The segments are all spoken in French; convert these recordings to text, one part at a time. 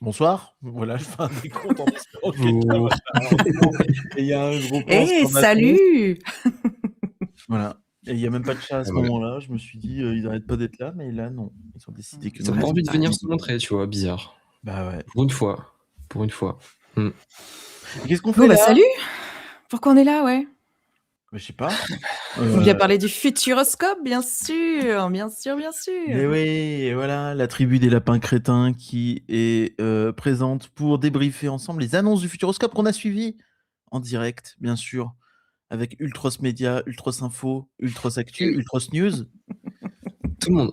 bonsoir. Voilà, je fais un décompte en espérant que quelqu'un va Bonjour. faire un retour et il y a un gros plan Eh, sur ma fenêtre. salut! Voilà et il y a même pas de chat à Et ce voilà. moment-là. Je me suis dit: «Ils arrêtent pas d'être là», mais là, non. Ils ont décidé que Ils ont non, pas ils envie étaient de pas venir venus. se montrer, tu vois? Bizarre. Bah, ouais. Pour une fois. Pour une fois. Et qu'est-ce qu'on Bon, fait bah, là? salut! Pourquoi on est là, ouais? Bah, je sais pas. On vient parler du Futuroscope, bien sûr, bien sûr, bien Mais sûr. oui et voilà, la tribu des lapins crétins qui est, présente pour débriefer ensemble les annonces du Futuroscope qu'on a suivies en direct, bien sûr, avec Ultros Média, Ultros Info, Ultros Actu, Et Ultros News. tout le monde.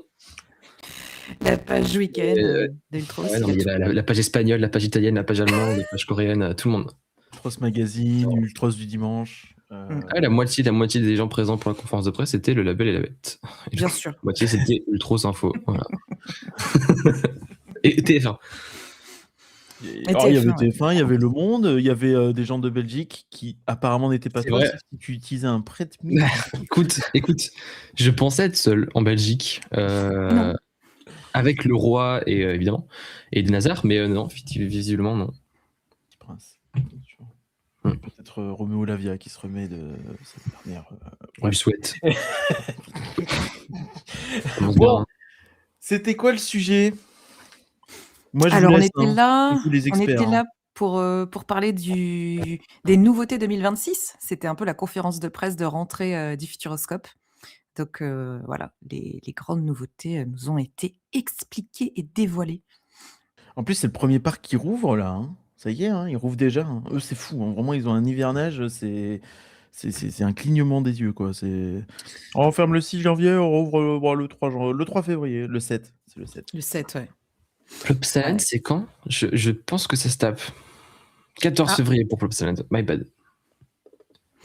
La page week-end d'Ultros, Ouais, non, il y mais il y a a tout. la page espagnole, la page italienne, la page allemande, la page coréenne, tout le monde. Ultros Magazine, Ultros du dimanche. Ah, la moitié des gens présents pour la conférence de presse, c'était Le Label et la Bête. Et Bien la sûr. moitié, c'était Ultros Info. Voilà. Et TF1. Alors, il y avait TF1, ouais. TF1, il y avait Le Monde, il y avait des gens de Belgique qui apparemment n'étaient pas C'est toi, vrai. sauf si tu utilisais un prête-mine. Écoute, je pensais être seul en Belgique, Non. avec le roi et évidemment, et des Nazars, mais non, visiblement non. Petit prince. Mm. Peut-être Roméo Lavia qui se remet de cette dernière. On lui souhaite. Bon, c'était quoi le sujet? Moi, je vous Alors, on laisse, était hein. là, C'est vous les experts, hein. pour parler des nouveautés 2026. C'était un peu la conférence de presse de rentrée du Futuroscope. Donc voilà, les grandes nouveautés nous ont été expliquées et dévoilées. En plus, c'est le premier parc qui rouvre là, hein. Ça y est, hein, ils rouvrent déjà, hein. Eux, c'est fou, hein. Vraiment, ils ont un hivernage, c'est un clignement des yeux, quoi. On ferme le 6 janvier, on rouvre le 3 février, le 7. C'est le 7. Le 7, ouais. Plopsaland, Ouais. c'est quand? Je pense que ça se tape. 14 Ah. février pour Plopsaland, my bad.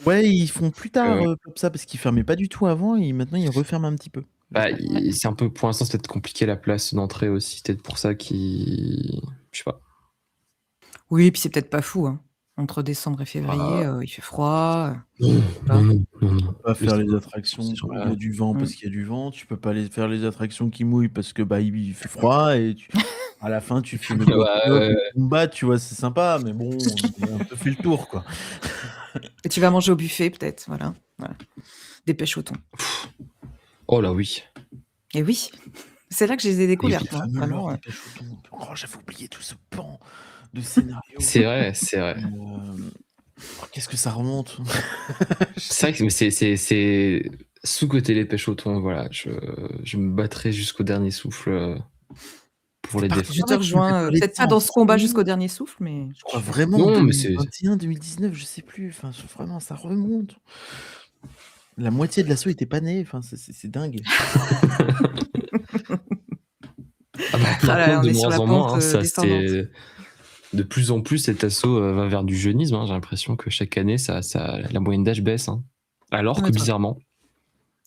Ouais, ils font plus tard comme ça, parce qu'ils fermaient pas du tout avant et maintenant ils referment un petit peu. Bah, c'est un peu, pour l'instant, c'est peut-être compliqué la place d'entrée aussi. C'est peut-être pour ça qu'ils. Je sais pas. Oui, puis c'est peut-être pas fou, hein. Entre décembre et février, il fait froid. Non. Pas faire les attractions c'est quand genre, il y a du vent parce qu'il y a du vent. Tu peux pas faire les attractions qui mouillent parce que bah il fait froid et à la fin tu fais le combat, tu vois, c'est sympa, mais bon, on a un peu fait le tour, quoi. Et tu vas manger au buffet, peut-être, voilà. Des pêches au thon. Oh là oui. Et oui, c'est là que je les ai découvertes, Les fameux vraiment. lords des pêches au thon. Oh, j'avais oublié tout ce pan de scénario. C'est vrai. Qu'est-ce que ça remonte? C'est vrai que c'est sous-côté les pêches au thon, voilà. Je me battrai jusqu'au dernier souffle pour les défendre. Je te rejoins, peut-être pas dans ce combat jusqu'au dernier souffle, mais Je crois vraiment Non, mais 2021, 2019, je sais plus. Enfin, vraiment, ça remonte. La moitié de l'assaut était pas née. Enfin, c'est dingue. Ah bah, Ah là là, on de est sur moins la en moins, pente hein, ça descendante. c'est de plus en plus cet assaut va vers du jeunisme, hein. J'ai l'impression que chaque année la moyenne d'âge baisse, hein. Alors que bizarrement.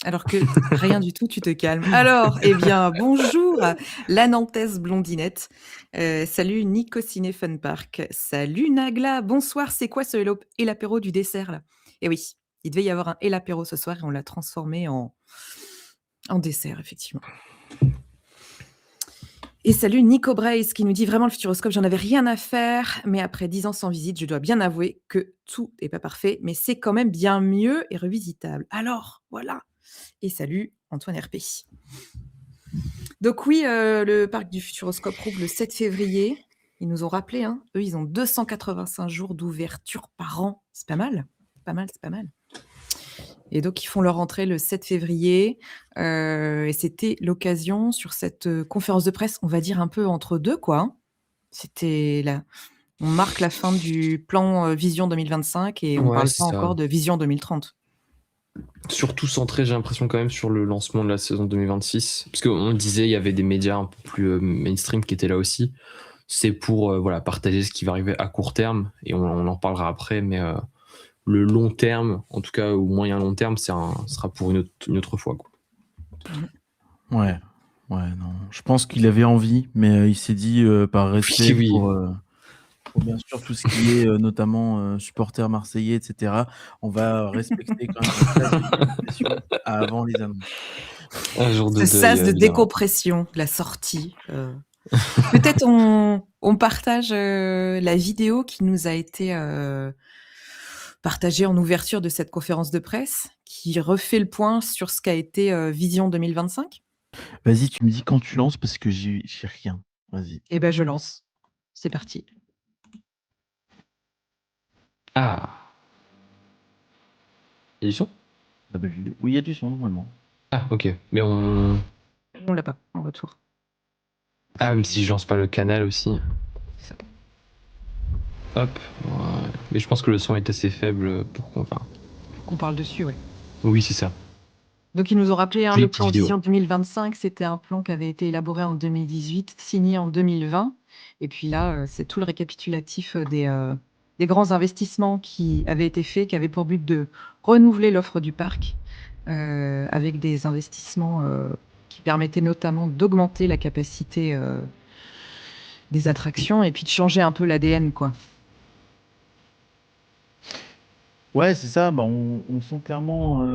Alors que rien du tout, tu te calmes. Alors, eh bien, bonjour, la Nantaise blondinette. Salut Nico Ciné Fun Park. Salut Nagla. Bonsoir, c'est quoi ce et l'apéro du dessert là? Eh oui, il devait y avoir un et l'apéro ce soir et on l'a transformé en dessert, effectivement. Et salut Nico Brace qui nous dit vraiment le Futuroscope, j'en avais rien à faire, mais après 10 ans sans visite, je dois bien avouer que tout n'est pas parfait, mais c'est quand même bien mieux et revisitable. Alors, voilà. Et salut Antoine RP. Donc oui, le parc du Futuroscope rouvre le 7 février. Ils nous ont rappelé, hein, eux, ils ont 285 jours d'ouverture par an. C'est pas mal. C'est pas mal. Et donc, ils font leur entrée le 7 février. Et c'était l'occasion sur cette conférence de presse, on va dire un peu entre deux, quoi. Hein. C'était là. On marque la fin du plan Vision 2025 et on parle pas encore de Vision 2030. Surtout centré, j'ai l'impression, quand même, sur le lancement de la saison 2026. Parce qu'on disait, il y avait des médias un peu plus mainstream qui étaient là aussi. C'est pour partager ce qui va arriver à court terme. Et on en parlera après, mais le long terme, en tout cas, ou moyen long terme, sera pour une autre fois, quoi. Ouais, non. Je pense qu'il avait envie, mais il s'est dit, par respect pour bien sûr tout ce qui est notamment supporters marseillais, etc., on va respecter quand même la phase de décompression avant les annonces. Un jour de Ce sas de deuil, décompression, la sortie Peut-être on partage la vidéo qui nous a été partagée en ouverture de cette conférence de presse, qui refait le point sur ce qu'a été Vision 2025. Vas-y, tu me dis quand tu lances parce que j'ai rien. Vas-y. Eh ben, je lance. C'est parti. Ah. Il y a du son? Oui, il y a du son normalement. Ah, ok. Mais on. On l'a pas en retour. Ah, même si je lance pas le canal aussi. C'est ça. Hop. Ouais. Mais je pense que le son est assez faible pour qu'on. Enfin, Qu'on parle dessus, ouais. oui, c'est ça. Donc, ils nous ont rappelé Jolie le petite plan vidéo. Vision 2025. C'était un plan qui avait été élaboré en 2018, signé en 2020. Et puis là, c'est tout le récapitulatif des grands investissements qui avaient été faits, qui avaient pour but de renouveler l'offre du parc, avec des investissements qui permettaient notamment d'augmenter la capacité des attractions et puis de changer un peu l'ADN, quoi. Ouais, c'est ça. Bah, on sent clairement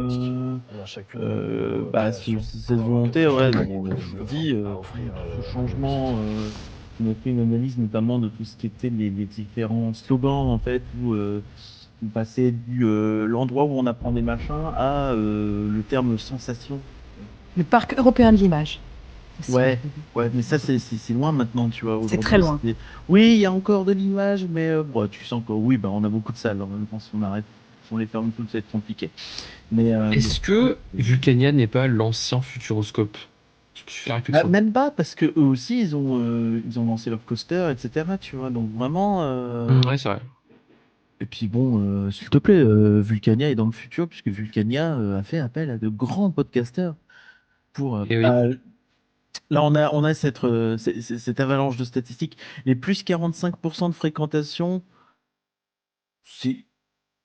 cette volonté. Ouais, donc, on l'a toujours dit, tout ce changement. On a fait une analyse notamment de tout ce qui était les différents slogans en fait, où on passait du l'endroit où on apprend des machins à le terme sensation. Le parc européen de l'image. aussi. Ouais, ouais, mais ça c'est loin maintenant, tu vois. C'est très Aujourd'hui, loin. oui, il y a encore de l'image, mais bon, tu sens que oui, bah on a beaucoup de salles. En même temps, si on arrête, si on les ferme toutes, ça va être compliqué. Mais Est-ce que Vulcania n'est pas l'ancien Futuroscope? Tu fais la réflexion. même pas parce que eux aussi ils ont lancé leur coaster, etc. Tu vois, donc vraiment. Ouais, c'est vrai. Et puis bon, s'il te plaît, Vulcania est dans le futur puisque Vulcania a fait appel à de grands podcasters pour. Et oui. Là, on a cette avalanche de statistiques. Les plus 45% de fréquentation, c'est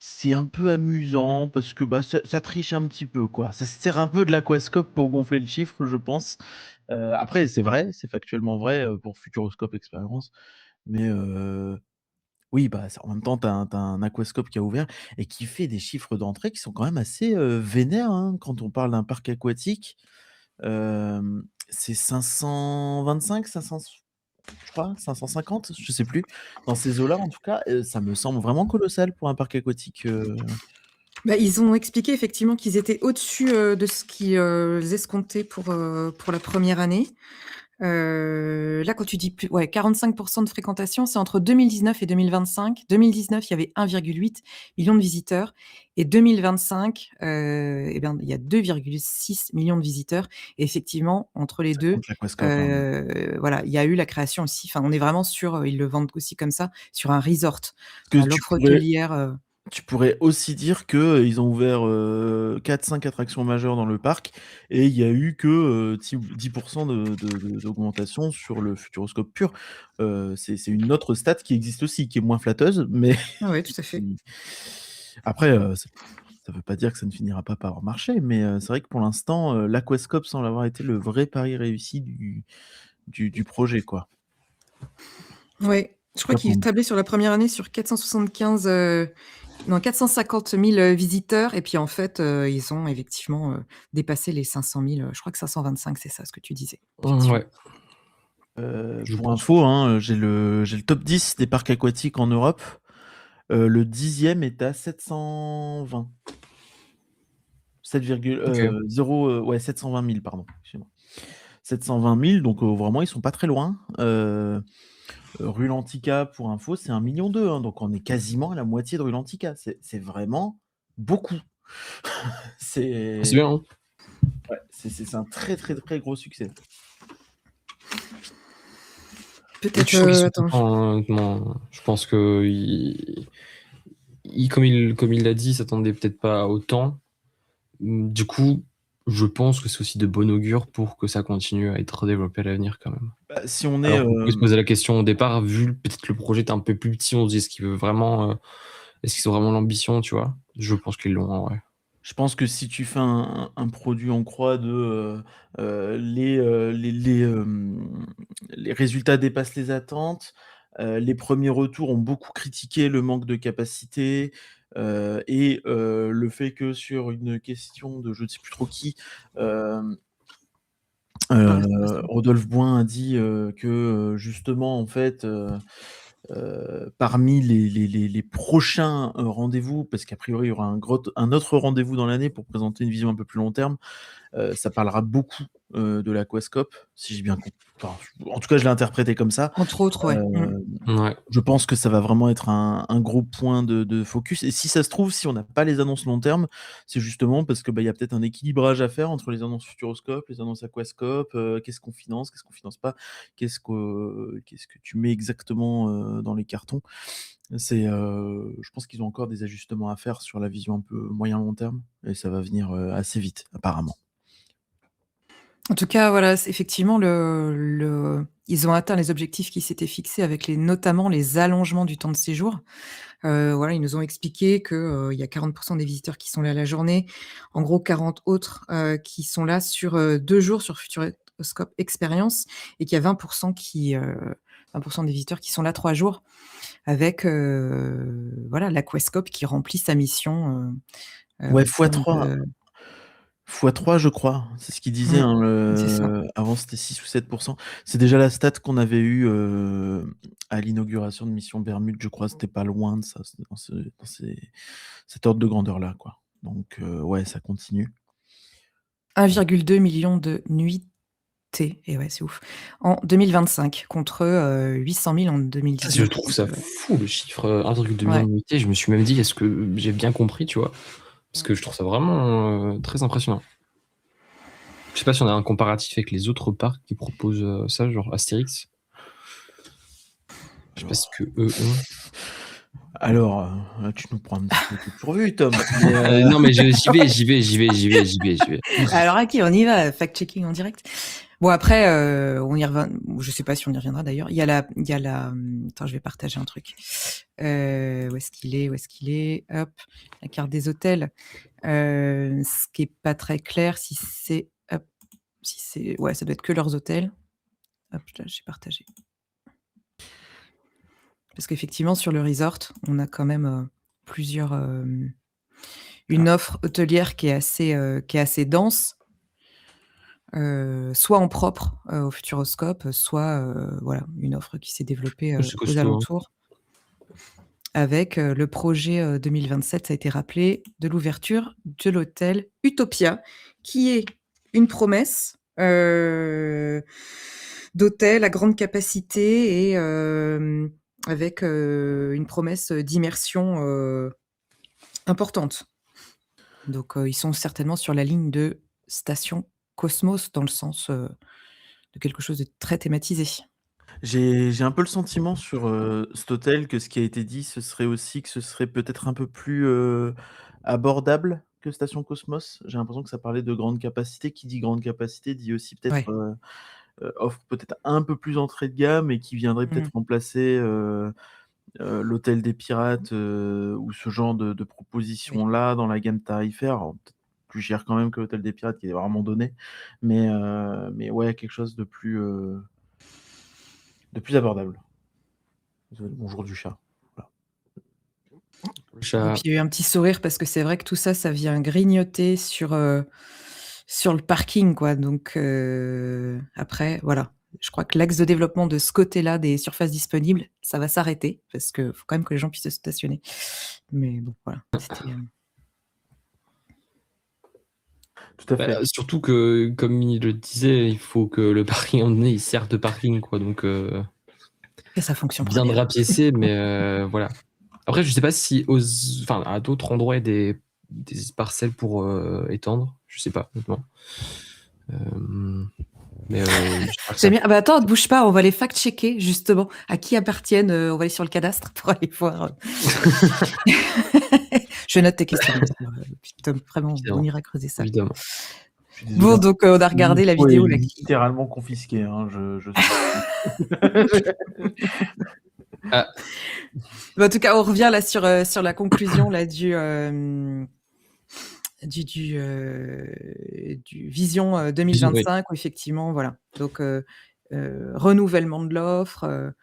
c'est un peu amusant parce que bah, ça triche un petit peu, quoi. Ça se sert un peu de l'aquascope pour gonfler le chiffre, je pense. Après, c'est vrai, c'est factuellement vrai pour Futuroscope Experience. Mais oui, bah, en même temps, tu as, un aquascope qui a ouvert et qui fait des chiffres d'entrée qui sont quand même assez vénères hein, quand on parle d'un parc aquatique. C'est 525, 500, je crois, 550, je sais plus. Dans ces eaux-là, en tout cas, ça me semble vraiment colossal pour un parc aquatique. Bah, ils ont expliqué effectivement qu'ils étaient au-dessus de ce qu'ils escomptaient pour la première année. Là, quand tu dis 45% de fréquentation, c'est entre 2019 et 2025. 2019, il y avait 1,8 million de visiteurs et 2025, eh bien, il y a 2,6 millions de visiteurs et effectivement, entre les Ça deux, compte l'aquascope, hein. voilà, il y a eu la création aussi, enfin, on est vraiment sur, ils le vendent aussi comme ça, sur un resort. Parce que L'offre hôtelière, tu pourrais aussi dire que ils ont ouvert 4-5 attractions majeures dans le parc et il y a eu que 10% d'augmentation sur le Futuroscope pur. C'est une autre stat qui existe aussi, qui est moins flatteuse, mais ah ouais, tout à fait. après, ça veut pas dire que ça ne finira pas par marcher, mais c'est vrai que pour l'instant, l'aquascope semble avoir été le vrai pari réussi du projet, quoi. Ouais, je crois qu'ils tablaient sur la première année sur 450 000 visiteurs et puis en fait, ils ont effectivement dépassé les 500 000, je crois que 525, c'est ça ce que tu disais. Ouais. Je Pour pense. info, hein, j'ai le top 10 des parcs aquatiques en Europe. Le 10e est à 720. 7,0, ouais, 720 000, pardon. Excusez-moi. 720 000, donc vraiment, ils sont pas très loin. Rulantica, pour info, c'est 1,2 million, hein, donc on est quasiment à la moitié de Rulantica. C'est vraiment beaucoup. C'est bien, hein. Ouais, c'est un très, très, très gros succès. Peut-être, Je sens qu'ils sont attends. contents, hein, je pense que comme il l'a dit, il s'attendait peut-être pas à autant. Du coup, je pense que c'est aussi de bon augure pour que ça continue à être développé à l'avenir quand même. Bah, si on est, Alors qu'on pouvait se poser la question au départ, vu peut-être que le projet est un peu plus petit, on se dit est-ce qu'ils ont vraiment l'ambition, tu vois? Je pense qu'ils l'ont en vrai. je pense que si tu fais un produit en croix de les résultats dépassent les attentes, les premiers retours ont beaucoup critiqué le manque de capacité et le fait que sur une question de je ne sais plus trop qui, dans l'espace. Rodolphe Boin a dit que justement, en fait, parmi les prochains rendez-vous, parce qu'a priori, il y aura un autre rendez-vous dans l'année pour présenter une vision un peu plus long terme, ça parlera beaucoup de l'Aquascope, si j'ai bien compris. Enfin, en tout cas, je l'ai interprété comme ça. Entre autres, ouais. Ouais. Je pense que ça va vraiment être un gros point de focus. Et si ça se trouve, si on n'a pas les annonces long terme, c'est justement parce que y a peut-être un équilibrage à faire entre les annonces Futuroscope, les annonces Aquascope, qu'est-ce qu'on finance pas, qu'est-ce que tu mets exactement dans les cartons. Je pense qu'ils ont encore des ajustements à faire sur la vision un peu moyen-long terme, et ça va venir assez vite, apparemment. En tout cas, voilà, effectivement, ils ont atteint les objectifs qui s'étaient fixés avec notamment les allongements du temps de séjour. Voilà, ils nous ont expliqué que il y a 40% des visiteurs qui sont là la journée, en gros 40 autres qui sont là sur 2 jours sur Futuroscope Experience, et qu'il y a 20% 20% des visiteurs qui sont là 3 jours, avec voilà, l'Aquascope qui remplit sa mission Ouais, au sein x3. de x3, je crois. C'est ce qu'il disait. c'est ça. Avant, c'était 6 ou 7%. C'est déjà la stat qu'on avait eue à l'inauguration de Mission Bermude, je crois. C'était pas loin de ça. C'était dans cet ordre de grandeur-là, quoi. Donc, ouais, ça continue. 1,2 million de nuitées, et ouais, c'est ouf, en 2025 contre 800 000 en 2019. Je trouve ça fou, le chiffre 1,2 million Ouais. de nuitées. Je me suis même dit, est-ce que j'ai bien compris, tu vois? Parce que je trouve ça vraiment très impressionnant. Je sais pas si on a un comparatif avec les autres parcs qui proposent ça, genre Astérix. Je sais pas ce que eux ont. Alors, tu nous prends un petit peu dépourvu, Tom. Non, mais j'y vais. Alors, ok, on y va, fact-checking en direct. Bon, après, on y revient. Je sais pas si on y reviendra d'ailleurs. Il y a la. Attends, je vais partager un truc. Où est-ce qu'il est? Hop, la carte des hôtels. Ce qui est pas très clair, si c'est. Hop, si c'est. Ouais, ça doit être que leurs hôtels. Hop, là, j'ai partagé. Parce qu'effectivement, sur le resort, on a quand même plusieurs. Une offre hôtelière qui est assez dense. Soit en propre au Futuroscope, soit voilà, une offre qui s'est développée C'est aux costaud, hein. alentours. Avec le projet 2027, ça a été rappelé, de l'ouverture de l'hôtel Utopia, qui est une promesse d'hôtel à grande capacité et avec une promesse d'immersion importante. Donc, ils sont certainement sur la ligne de station Cosmos, dans le sens de quelque chose de très thématisé. J'ai un peu le sentiment sur cet hôtel que ce qui a été dit, ce serait aussi que ce serait peut-être un peu plus abordable que Station Cosmos. J'ai l'impression que ça parlait de grande capacité. Qui dit grande capacité dit aussi peut-être Ouais. offre peut-être un peu plus entrée de gamme et qui viendrait peut-être remplacer l'hôtel des pirates ou ce genre de propositions-là dans la gamme tarifaire. Alors, peut-être plus cher quand même que l'hôtel des pirates qui est vraiment donné, mais ouais, quelque chose de plus abordable. Bonjour du chat. Voilà. Le Et chat. puis il y a eu un petit sourire parce que c'est vrai que tout ça, ça vient grignoter sur le parking, quoi. Donc après, voilà. Je crois que l'axe de développement de ce côté-là des surfaces disponibles, ça va s'arrêter parce qu'il faut quand même que les gens puissent se stationner. Mais bon, voilà. C'était, Tout à fait. Surtout que, comme il le disait, il faut que le parking en donné, il sert de parking, quoi. Donc, et ça fonctionne bien bien. de rapiécer, mais voilà. Après, je sais pas si à d'autres endroits, il y a des parcelles pour étendre. Je sais pas, honnêtement. Mais j'espère que C'est bien. Ah bah attends, ne bouge pas, on va les fact-checker, justement. À qui appartiennent on va aller sur le cadastre pour aller voir. Je note tes questions. Putain, vraiment, Évidemment. on ira creuser ça. Évidemment. Je suis désolé. Bon, donc on a regardé la L'info vidéo est là. littéralement confisqué. Hein, Bah, en tout cas, on revient là sur la conclusion là du Vision 2025, où effectivement, voilà. Donc, renouvellement de l'offre,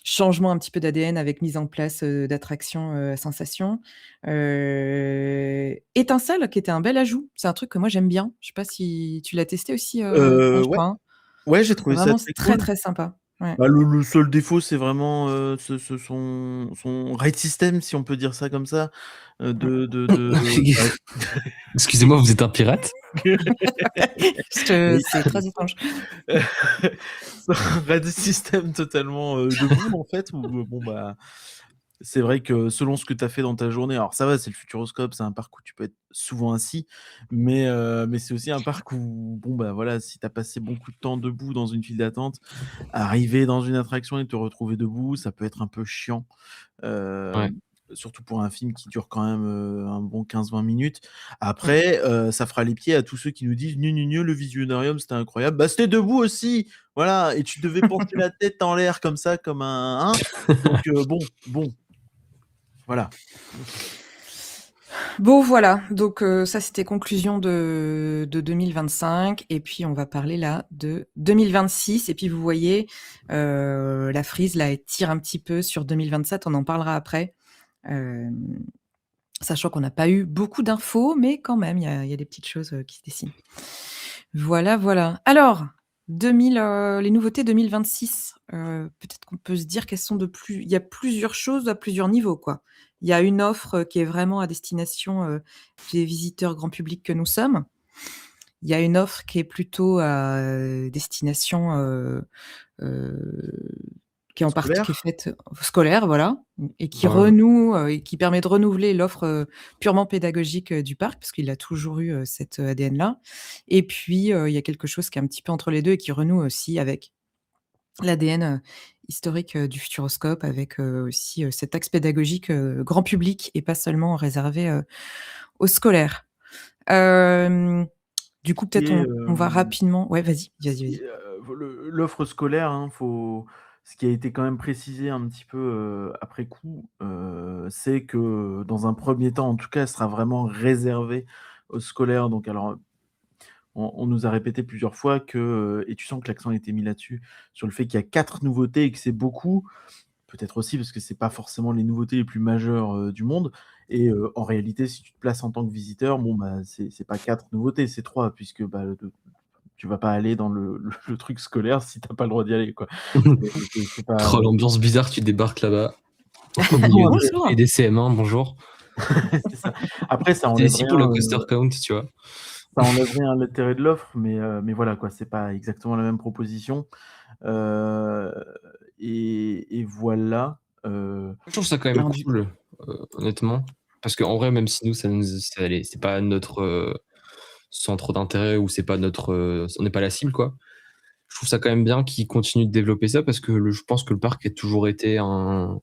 changement un petit peu d'ADN avec mise en place, d'attractions, à sensations. Étincelle qui était un bel ajout. C'est un truc que moi j'aime bien. Je sais pas si tu l'as testé aussi, Ouais, François, hein? ouais, j'ai trouvé ça Vraiment très très, cool. très sympa. Ouais. Bah, le seul défaut, c'est vraiment, son raid system, si on peut dire ça comme ça, bah, Excusez-moi, vous êtes un pirate? oui. C'est très étrange. Son raid system totalement, debout en fait, où, bon, bah, c'est vrai que selon ce que tu as fait dans ta journée, alors ça va, c'est le Futuroscope, c'est un parc où tu peux être souvent assis, mais c'est aussi un parc où, bon, bah, voilà, si tu as passé beaucoup de temps debout dans une file d'attente, arriver dans une attraction et te retrouver debout, ça peut être un peu chiant. Ouais. Surtout pour un film qui dure quand même, un bon 15-20 minutes. Après, ça fera les pieds à tous ceux qui nous disent: «Gneu, gneu, gneu, le Visionarium, c'était incroyable». Bah, c'était debout aussi! Voilà, et tu devais pencher la tête en l'air comme ça, comme un donc bon, voilà. Bon voilà, donc ça c'était conclusion de 2025 et puis on va parler là de 2026 et puis vous voyez, la frise là, elle tire un petit peu sur 2027, on en parlera après. Hem, Sachant qu'on n'a pas eu beaucoup d'infos, mais quand même il y a des petites choses, qui se dessinent. Voilà, voilà. Alors 2000, les nouveautés 2026, peut-être qu'on peut se dire qu'elles sont il y a plusieurs choses à plusieurs niveaux, quoi. Il y a une offre, qui est vraiment à destination, des visiteurs grand public que nous sommes. Il y a une offre qui est plutôt à, destination, qui est en partie qui est Scolaire? faite, scolaire, voilà, et qui Voilà. renoue, et qui permet de renouveler l'offre, purement pédagogique, du parc, parce qu'il a toujours eu, cet, ADN-là. Et puis, il y a quelque chose qui est un petit peu entre les 2 et qui renoue aussi avec l'ADN, historique, du Futuroscope avec, aussi, cet axe pédagogique, grand public et pas seulement réservé, aux scolaires. Hem, du coup, peut-être Et on va rapidement ouais, vas-y, vas-y, vas-y. l'offre scolaire, hein, ce qui a été quand même précisé un petit peu, après coup, c'est que dans un premier temps, en tout cas, elle sera vraiment réservée aux scolaires. Donc alors, on nous a répété plusieurs fois que, et tu sens que l'accent a été mis là-dessus, sur le fait qu'il y a 4 nouveautés et que c'est beaucoup. Peut-être aussi parce que c'est pas forcément les nouveautés les plus majeures, du monde, et en réalité, si tu te places en tant que visiteur, bon, bah, c'est pas 4 nouveautés, c'est 3, puisque, bah, tu vas pas aller dans le truc scolaire si tu as pas le droit d'y aller, quoi. C'est pas Trop l'ambiance bizarre, tu débarques là-bas, au milieu Bonjour! des CM1, bonjour. c'est ça. Après, C'est ici pour le coaster count, tu vois? ça enlève rien à l'intérêt de l'offre, mais voilà, quoi, c'est pas exactement la même proposition. Heu et voilà, Je trouve ça quand même Alors du cool, honnêtement. Parce qu'en vrai, même si nous, c'est pas notre centre d'intérêt ou c'est pas notre, on n'est pas la cible, quoi. Je trouve ça quand même bien qu'ils continuent de développer ça parce que je pense que le parc a toujours été un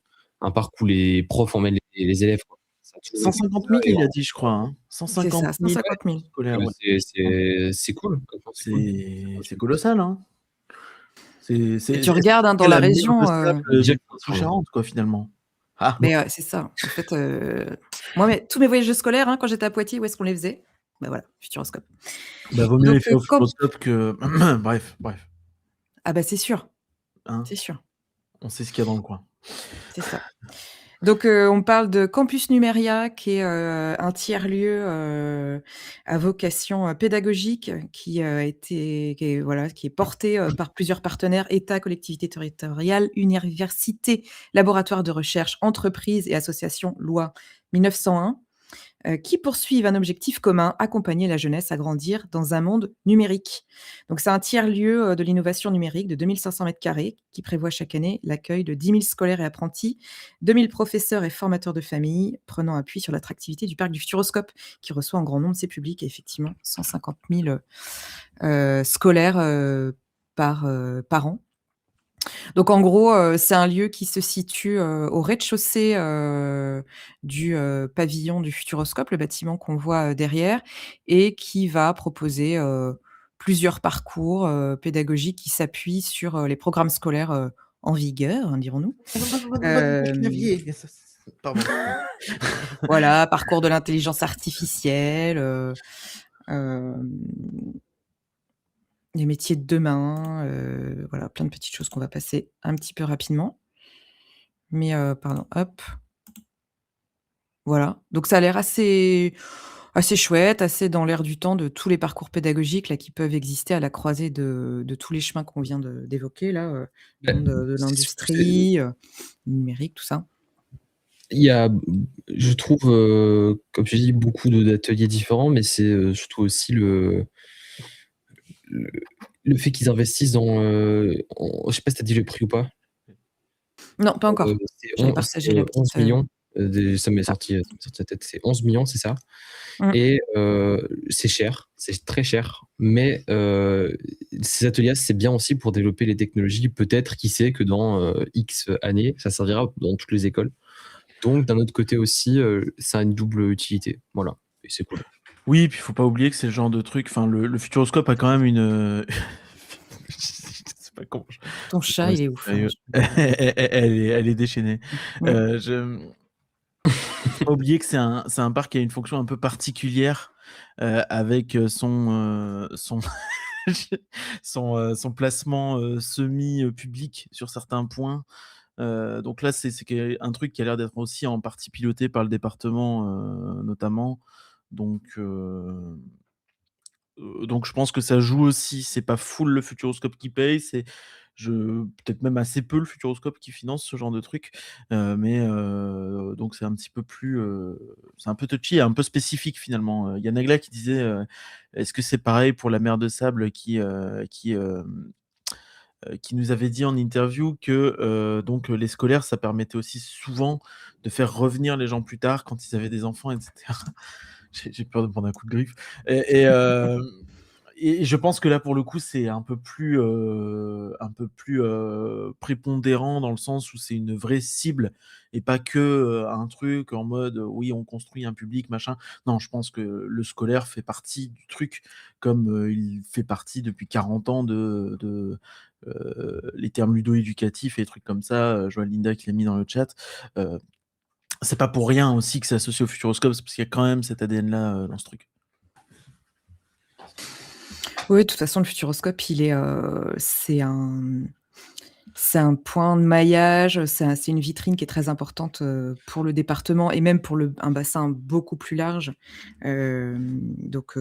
parc où les profs emmènent les élèves, quoi. Ça a toujours été 150 ça 000, et il a dit, je crois, hein. c'est 150 ça, 000 150 000. scolaires, ouais. c'est cool. Franchement, c'est cool. C'est colossal, hein. Et tu Est-ce que regardes, hein, dans c'est la la mer de région, sable Déjà, du Poitou-Charentes, quoi, finalement. Ah! mais c'est ça. En fait, moi, tous mes voyages scolaires, hein, quand j'étais à Poitiers, où est-ce qu'on les faisait? Bah, voilà, Futuroscope. Bah, vaut mieux Donc les faire au quand Futuroscope que bref, ah bah, c'est sûr, hein, c'est sûr, on sait ce qu'il y a dans le coin. c'est ça. Donc on parle de Campus Numeria qui est, un tiers-lieu, à vocation, pédagogique qui est porté, par plusieurs partenaires, État, collectivités territoriales, universités, laboratoires de recherche, entreprises et associations loi 1901. Qui poursuivent un objectif commun, accompagner la jeunesse à grandir dans un monde numérique. Donc c'est un tiers-lieu, de l'innovation numérique de 2 500 m² qui prévoit chaque année l'accueil de 10 000 scolaires et apprentis, 2 000 professeurs et formateurs de famille, prenant appui sur l'attractivité du parc du Futuroscope, qui reçoit en grand nombre ses publics et effectivement 150 000, scolaires, par an. Donc en gros, c'est un lieu qui se situe, au rez-de-chaussée, du, pavillon du Futuroscope, le bâtiment qu'on voit, derrière et qui va proposer, plusieurs parcours, pédagogiques qui s'appuient sur, les programmes scolaires, en vigueur, hein, dirons-nous. Hem, Pardon. voilà, parcours de l'intelligence artificielle, hem, les métiers de demain, voilà, plein de petites choses qu'on va passer un petit peu rapidement. Mais pardon, hop. Voilà. Donc ça a l'air assez chouette, assez dans l'air du temps de tous les parcours pédagogiques là, qui peuvent exister à la croisée de tous les chemins qu'on vient d'évoquer là, Bah, monde de c'est sûr que c'est l'industrie, numérique, tout ça. il y a, je trouve, comme tu dis, beaucoup d'ateliers différents, mais c'est, surtout aussi le le fait qu'ils investissent dans, je sais pas si tu as dit le prix ou pas? Non, pas encore. C'est J'allais c'est, partager la 11 petite, 000 ça m'est ah. sorti, ça m'est sorti de la tête, c'est 11 millions, c'est ça? Mmh. Et c'est cher, c'est très cher, mais ces ateliers, c'est bien aussi pour développer les technologies. Peut-être, qui sait, que dans X années, ça servira dans toutes les écoles. Donc d'un autre côté aussi, ça a une double utilité. Voilà, et c'est cool. Oui, puis il faut pas oublier que c'est le genre de truc. Enfin, le Futuroscope a quand même une. Je sais pas comment. Ton C'est chat, il est ouf, hein, sérieux. je Elle est déchaînée. Mmh. Faut pas oublier que c'est un parc qui a une fonction un peu particulière avec son placement semi-public sur certains points. Donc là, c'est un truc qui a l'air d'être aussi en partie piloté par le département, notamment. Donc je pense que ça joue aussi. C'est pas full le Futuroscope qui paye, c'est peut-être même assez peu le Futuroscope qui finance ce genre de truc. Mais donc c'est un petit peu plus, c'est un peu touchy et un peu spécifique finalement. Il y a Nagla qui disait, est-ce que c'est pareil pour la mer de sable qui nous avait dit en interview que donc les scolaires, ça permettait aussi souvent de faire revenir les gens plus tard quand ils avaient des enfants, etc. J'ai peur de prendre un coup de griffe. Et je pense que là, pour le coup, c'est un peu plus prépondérant dans le sens où c'est une vraie cible et pas que un truc en mode oui, on construit un public, machin. Non, je pense que le scolaire fait partie du truc comme il fait partie depuis 40 ans les termes ludo-éducatifs et des trucs comme ça. Je vois Linda qui l'a mis dans le chat. C'est pas pour rien aussi que c'est associé au Futuroscope, c'est parce qu'il y a quand même cet ADN-là dans ce truc. Oui, de toute façon, le Futuroscope, c'est un point de maillage, c'est une vitrine qui est très importante, pour le département et même pour un bassin beaucoup plus large. Donc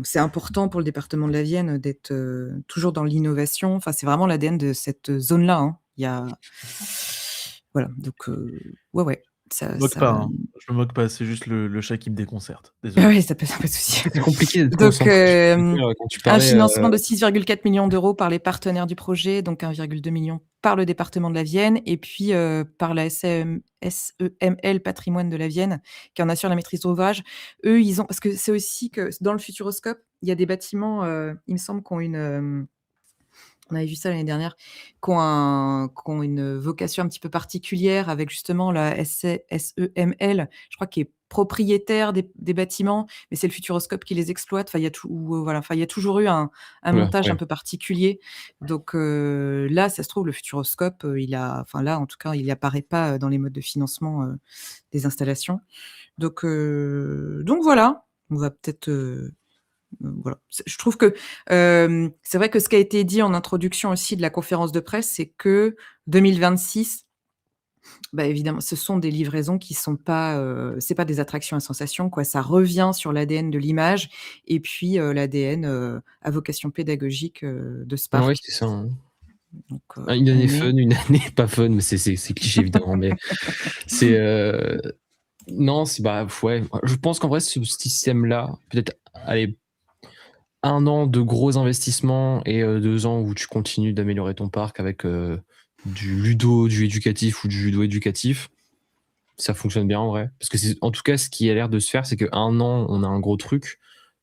c'est important pour le département de la Vienne d'être, toujours dans l'innovation. Enfin, c'est vraiment l'ADN de cette zone-là, hein. Voilà, donc ouais, Je me ça moque pas, hein. Je me moque pas, c'est juste le chat qui me déconcerte. Désolé. oui, ça peut pas de souci. C'est compliqué d'être Donc concentré, je peux te dire, quand tu un parlais, financement de 6,4 millions d'euros par les partenaires du projet, donc 1,2 million par le département de la Vienne et puis, par la SEML Patrimoine de la Vienne, qui en assure la maîtrise d'ouvrage. Eux, ils ont parce que c'est aussi que dans le Futuroscope, il y a des bâtiments, il me semble, qui ont on avait vu ça l'année dernière, qui ont une vocation un petit peu particulière avec justement la SEML, je crois, qui est propriétaire des bâtiments, mais c'est le Futuroscope qui les exploite. Enfin, il y a voilà, enfin, il y a toujours eu un voilà, montage ouais. un peu particulier. Donc là, ça se trouve, le Futuroscope, enfin là, en tout cas, il apparaît pas dans les modes de financement des installations. Donc voilà, on va peut-être voilà. Je trouve que c'est vrai que ce qui a été dit en introduction aussi de la conférence de presse, c'est que 2026, bah, évidemment, ce sont des livraisons qui sont pas, c'est pas des attractions à sensations, quoi. Ça revient sur l'ADN de l'image et puis l'ADN à vocation pédagogique de ce Ouais, parc. c'est ça, hein. Donc Une année on est fun, une année pas fun, mais c'est cliché évidemment, mais c'est non, ouais. Je pense qu'en vrai, ce système-là, peut-être, allez, 1 an de gros investissements et 2 ans où tu continues d'améliorer ton parc avec du éducatif ou du judo éducatif, ça fonctionne bien en vrai. Parce que en tout cas, ce qui a l'air de se faire, c'est que 1 an, on a un gros truc.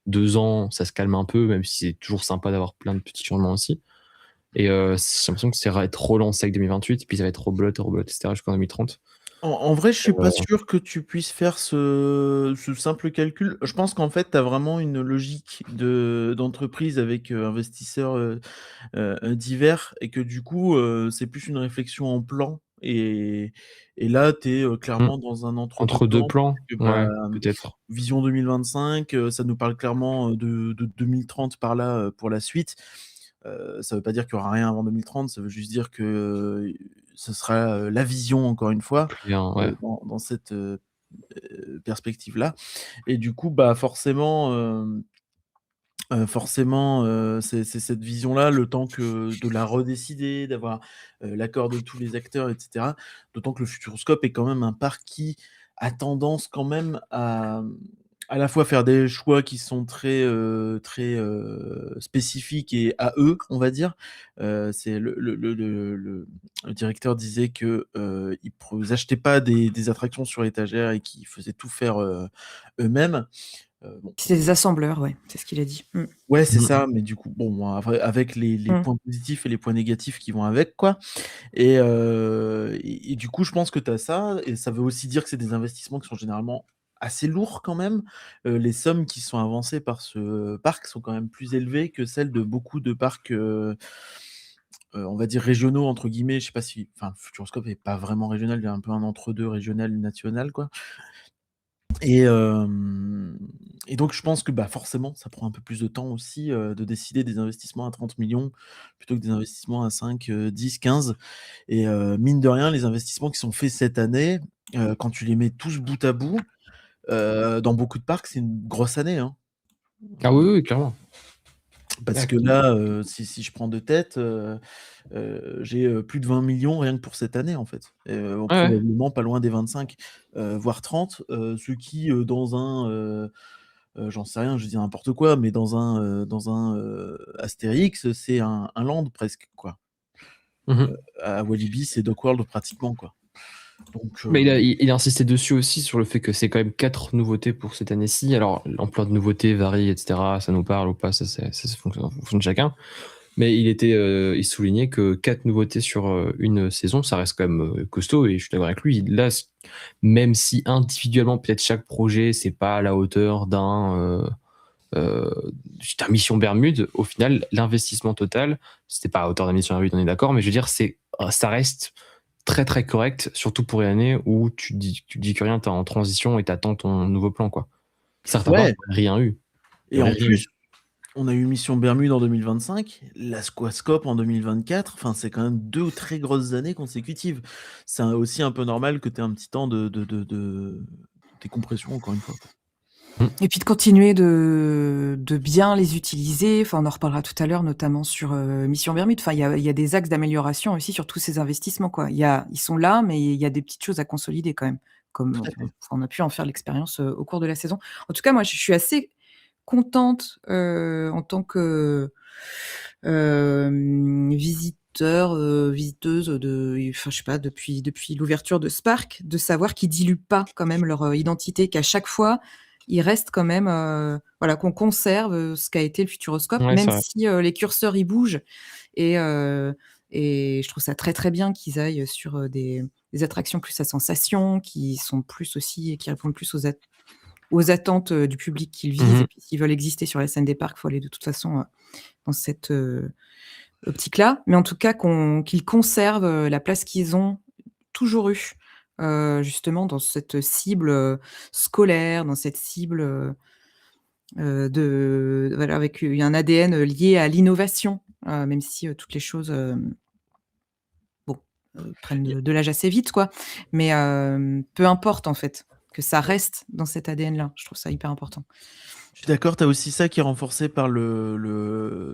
2 ans, ça se calme un peu, même si c'est toujours sympa d'avoir plein de petits changements aussi. Et j'ai l'impression que ça va être relancé avec 2028, puis ça va être rebelote, etc. jusqu'en 2030. En vrai, je suis pas sûr que tu puisses faire ce simple calcul. Je pense qu'en fait, tu as vraiment une logique d'entreprise avec investisseurs divers et que du coup, c'est plus une réflexion en plan. Et là, tu es clairement dans un Entre deux entre-deux-temps. plans, Parce que, ouais, peut-être. Vision 2025, ça nous parle clairement de 2030 par là pour la suite. Ça veut pas dire qu'il y aura rien avant 2030, ça veut juste dire que ce sera la vision, encore une fois, Ouais. dans cette perspective-là. Et du coup, bah, forcément, c'est cette vision-là, le temps que de la redécider, d'avoir l'accord de tous les acteurs, etc. D'autant que le Futuroscope est quand même un parc qui a tendance quand même à la fois faire des choix qui sont très spécifiques et à eux, on va dire. C'est le directeur disait que ils achetaient pas des attractions sur étagère et qu'ils faisaient tout faire eux-mêmes. Bon, C'est des assembleurs, ouais, c'est ce qu'il a dit. ouais, c'est Mmh. ça, mais du coup, bon, moi, avec les Mmh. points positifs et les points négatifs qui vont avec, quoi. Et du coup, je pense que tu as ça, et ça veut aussi dire que c'est des investissements qui sont généralement assez lourds quand même. Les sommes qui sont avancées par ce parc sont quand même plus élevées que celles de beaucoup de parcs, on va dire «régionaux» entre guillemets. Je sais pas si, enfin, Futuroscope est pas vraiment régional, il y a un peu un entre-deux régional et national, quoi. Et donc je pense que, bah, forcément, ça prend un peu plus de temps aussi, de décider des investissements à 30 millions plutôt que des investissements à 5, 10, 15. Et mine de rien, les investissements qui sont faits cette année, quand tu les mets tous bout à bout, dans beaucoup de parcs, c'est une grosse année, hein. Ah oui, clairement. Parce Ah, que là, si je prends de tête, j'ai, plus de 20 millions rien que pour cette année, en fait. ouais. Probablement pas loin des 25, voire 30, ce qui, dans un, j'en sais rien, je dis n'importe quoi, mais dans un Astérix, c'est un land presque, quoi. Mmh. À Walibi, c'est DocWorld pratiquement, quoi. Donc Mais il a insisté dessus aussi sur le fait que c'est quand même 4 nouveautés pour cette année-ci. Alors, l'ampleur de nouveautés varie, et cetera. Ça nous parle ou pas, ça fonctionne en fonction de chacun. Mais il soulignait que 4 nouveautés sur, une saison, ça reste quand même, costaud, et je suis d'accord avec lui. Là, même si individuellement, peut-être chaque projet, c'est pas à la hauteur d'un Mission Bermude, au final, l'investissement total, c'était pas à hauteur d'un Mission Bermude, on est d'accord, mais je veux dire, ça reste très très correct, surtout pour une année où tu dis que rien, t'es en transition et t'attends ton nouveau plan, quoi. Certains parcs ouais, n'auraient rien eu. Ils et en auraient rien eu. plus, on a eu Mission Bermude en 2025, l'Asquascope en 2024, enfin, c'est quand même 2 très grosses années consécutives. C'est aussi un peu normal que tu aies un petit temps de décompression, encore une fois, quoi. Et puis de continuer de bien les utiliser. Enfin, on en reparlera tout à l'heure, notamment sur Mission Bermude. Enfin, il y a des axes d'amélioration aussi sur tous ces investissements, quoi. Ils sont là, mais il y a des petites choses à consolider quand même, Tout comme à fait. on a pu en faire l'expérience au cours de la saison. En tout cas, moi, je suis assez contente en tant que visiteur, visiteuse enfin, je sais pas, depuis l'ouverture de ce parc, de savoir qu'ils diluent pas quand même leur identité, qu'à chaque fois, ils restent quand même, voilà, qu'on conserve ce qu'a été le Futuroscope, Ouais, même c'est vrai. si les curseurs ils bougent. Et, et je trouve ça très très bien qu'ils aillent sur des attractions plus à sensation, qui sont plus aussi, qui répondent plus aux attentes du public qu'ils visent. Mmh. Et puis s'ils veulent exister sur la scène des parcs, il faut aller de toute façon dans cette optique-là. Mais en tout cas, qu'ils conservent la place qu'ils ont toujours eue, justement dans cette cible scolaire, dans cette cible voilà, avec un ADN lié à l'innovation, même si toutes les choses bon, prennent de l'âge assez vite, quoi. Mais peu importe, en fait, que ça reste dans cet ADN-là. Je trouve ça hyper important. Je suis d'accord, tu as aussi ça qui est renforcé par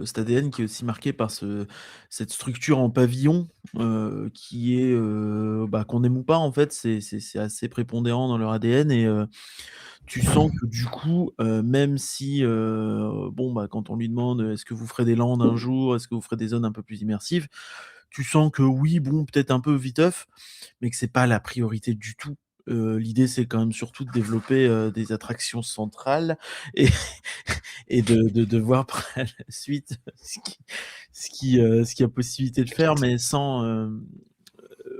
cet ADN qui est aussi marqué par cette structure en pavillon, qui est, bah, qu'on aime ou pas, en fait, c'est assez prépondérant dans leur ADN. Et tu sens que du coup, même si, bon, bah, quand on lui demande: «Est-ce que vous ferez des landes un jour? Est-ce que vous ferez des zones un peu plus immersives?» Tu sens que oui, bon, peut-être un peu viteuf, mais que c'est pas la priorité du tout. L'idée, c'est quand même surtout de développer, des attractions centrales et et de voir par la suite ce qu'il y a possibilité de faire, mais sans,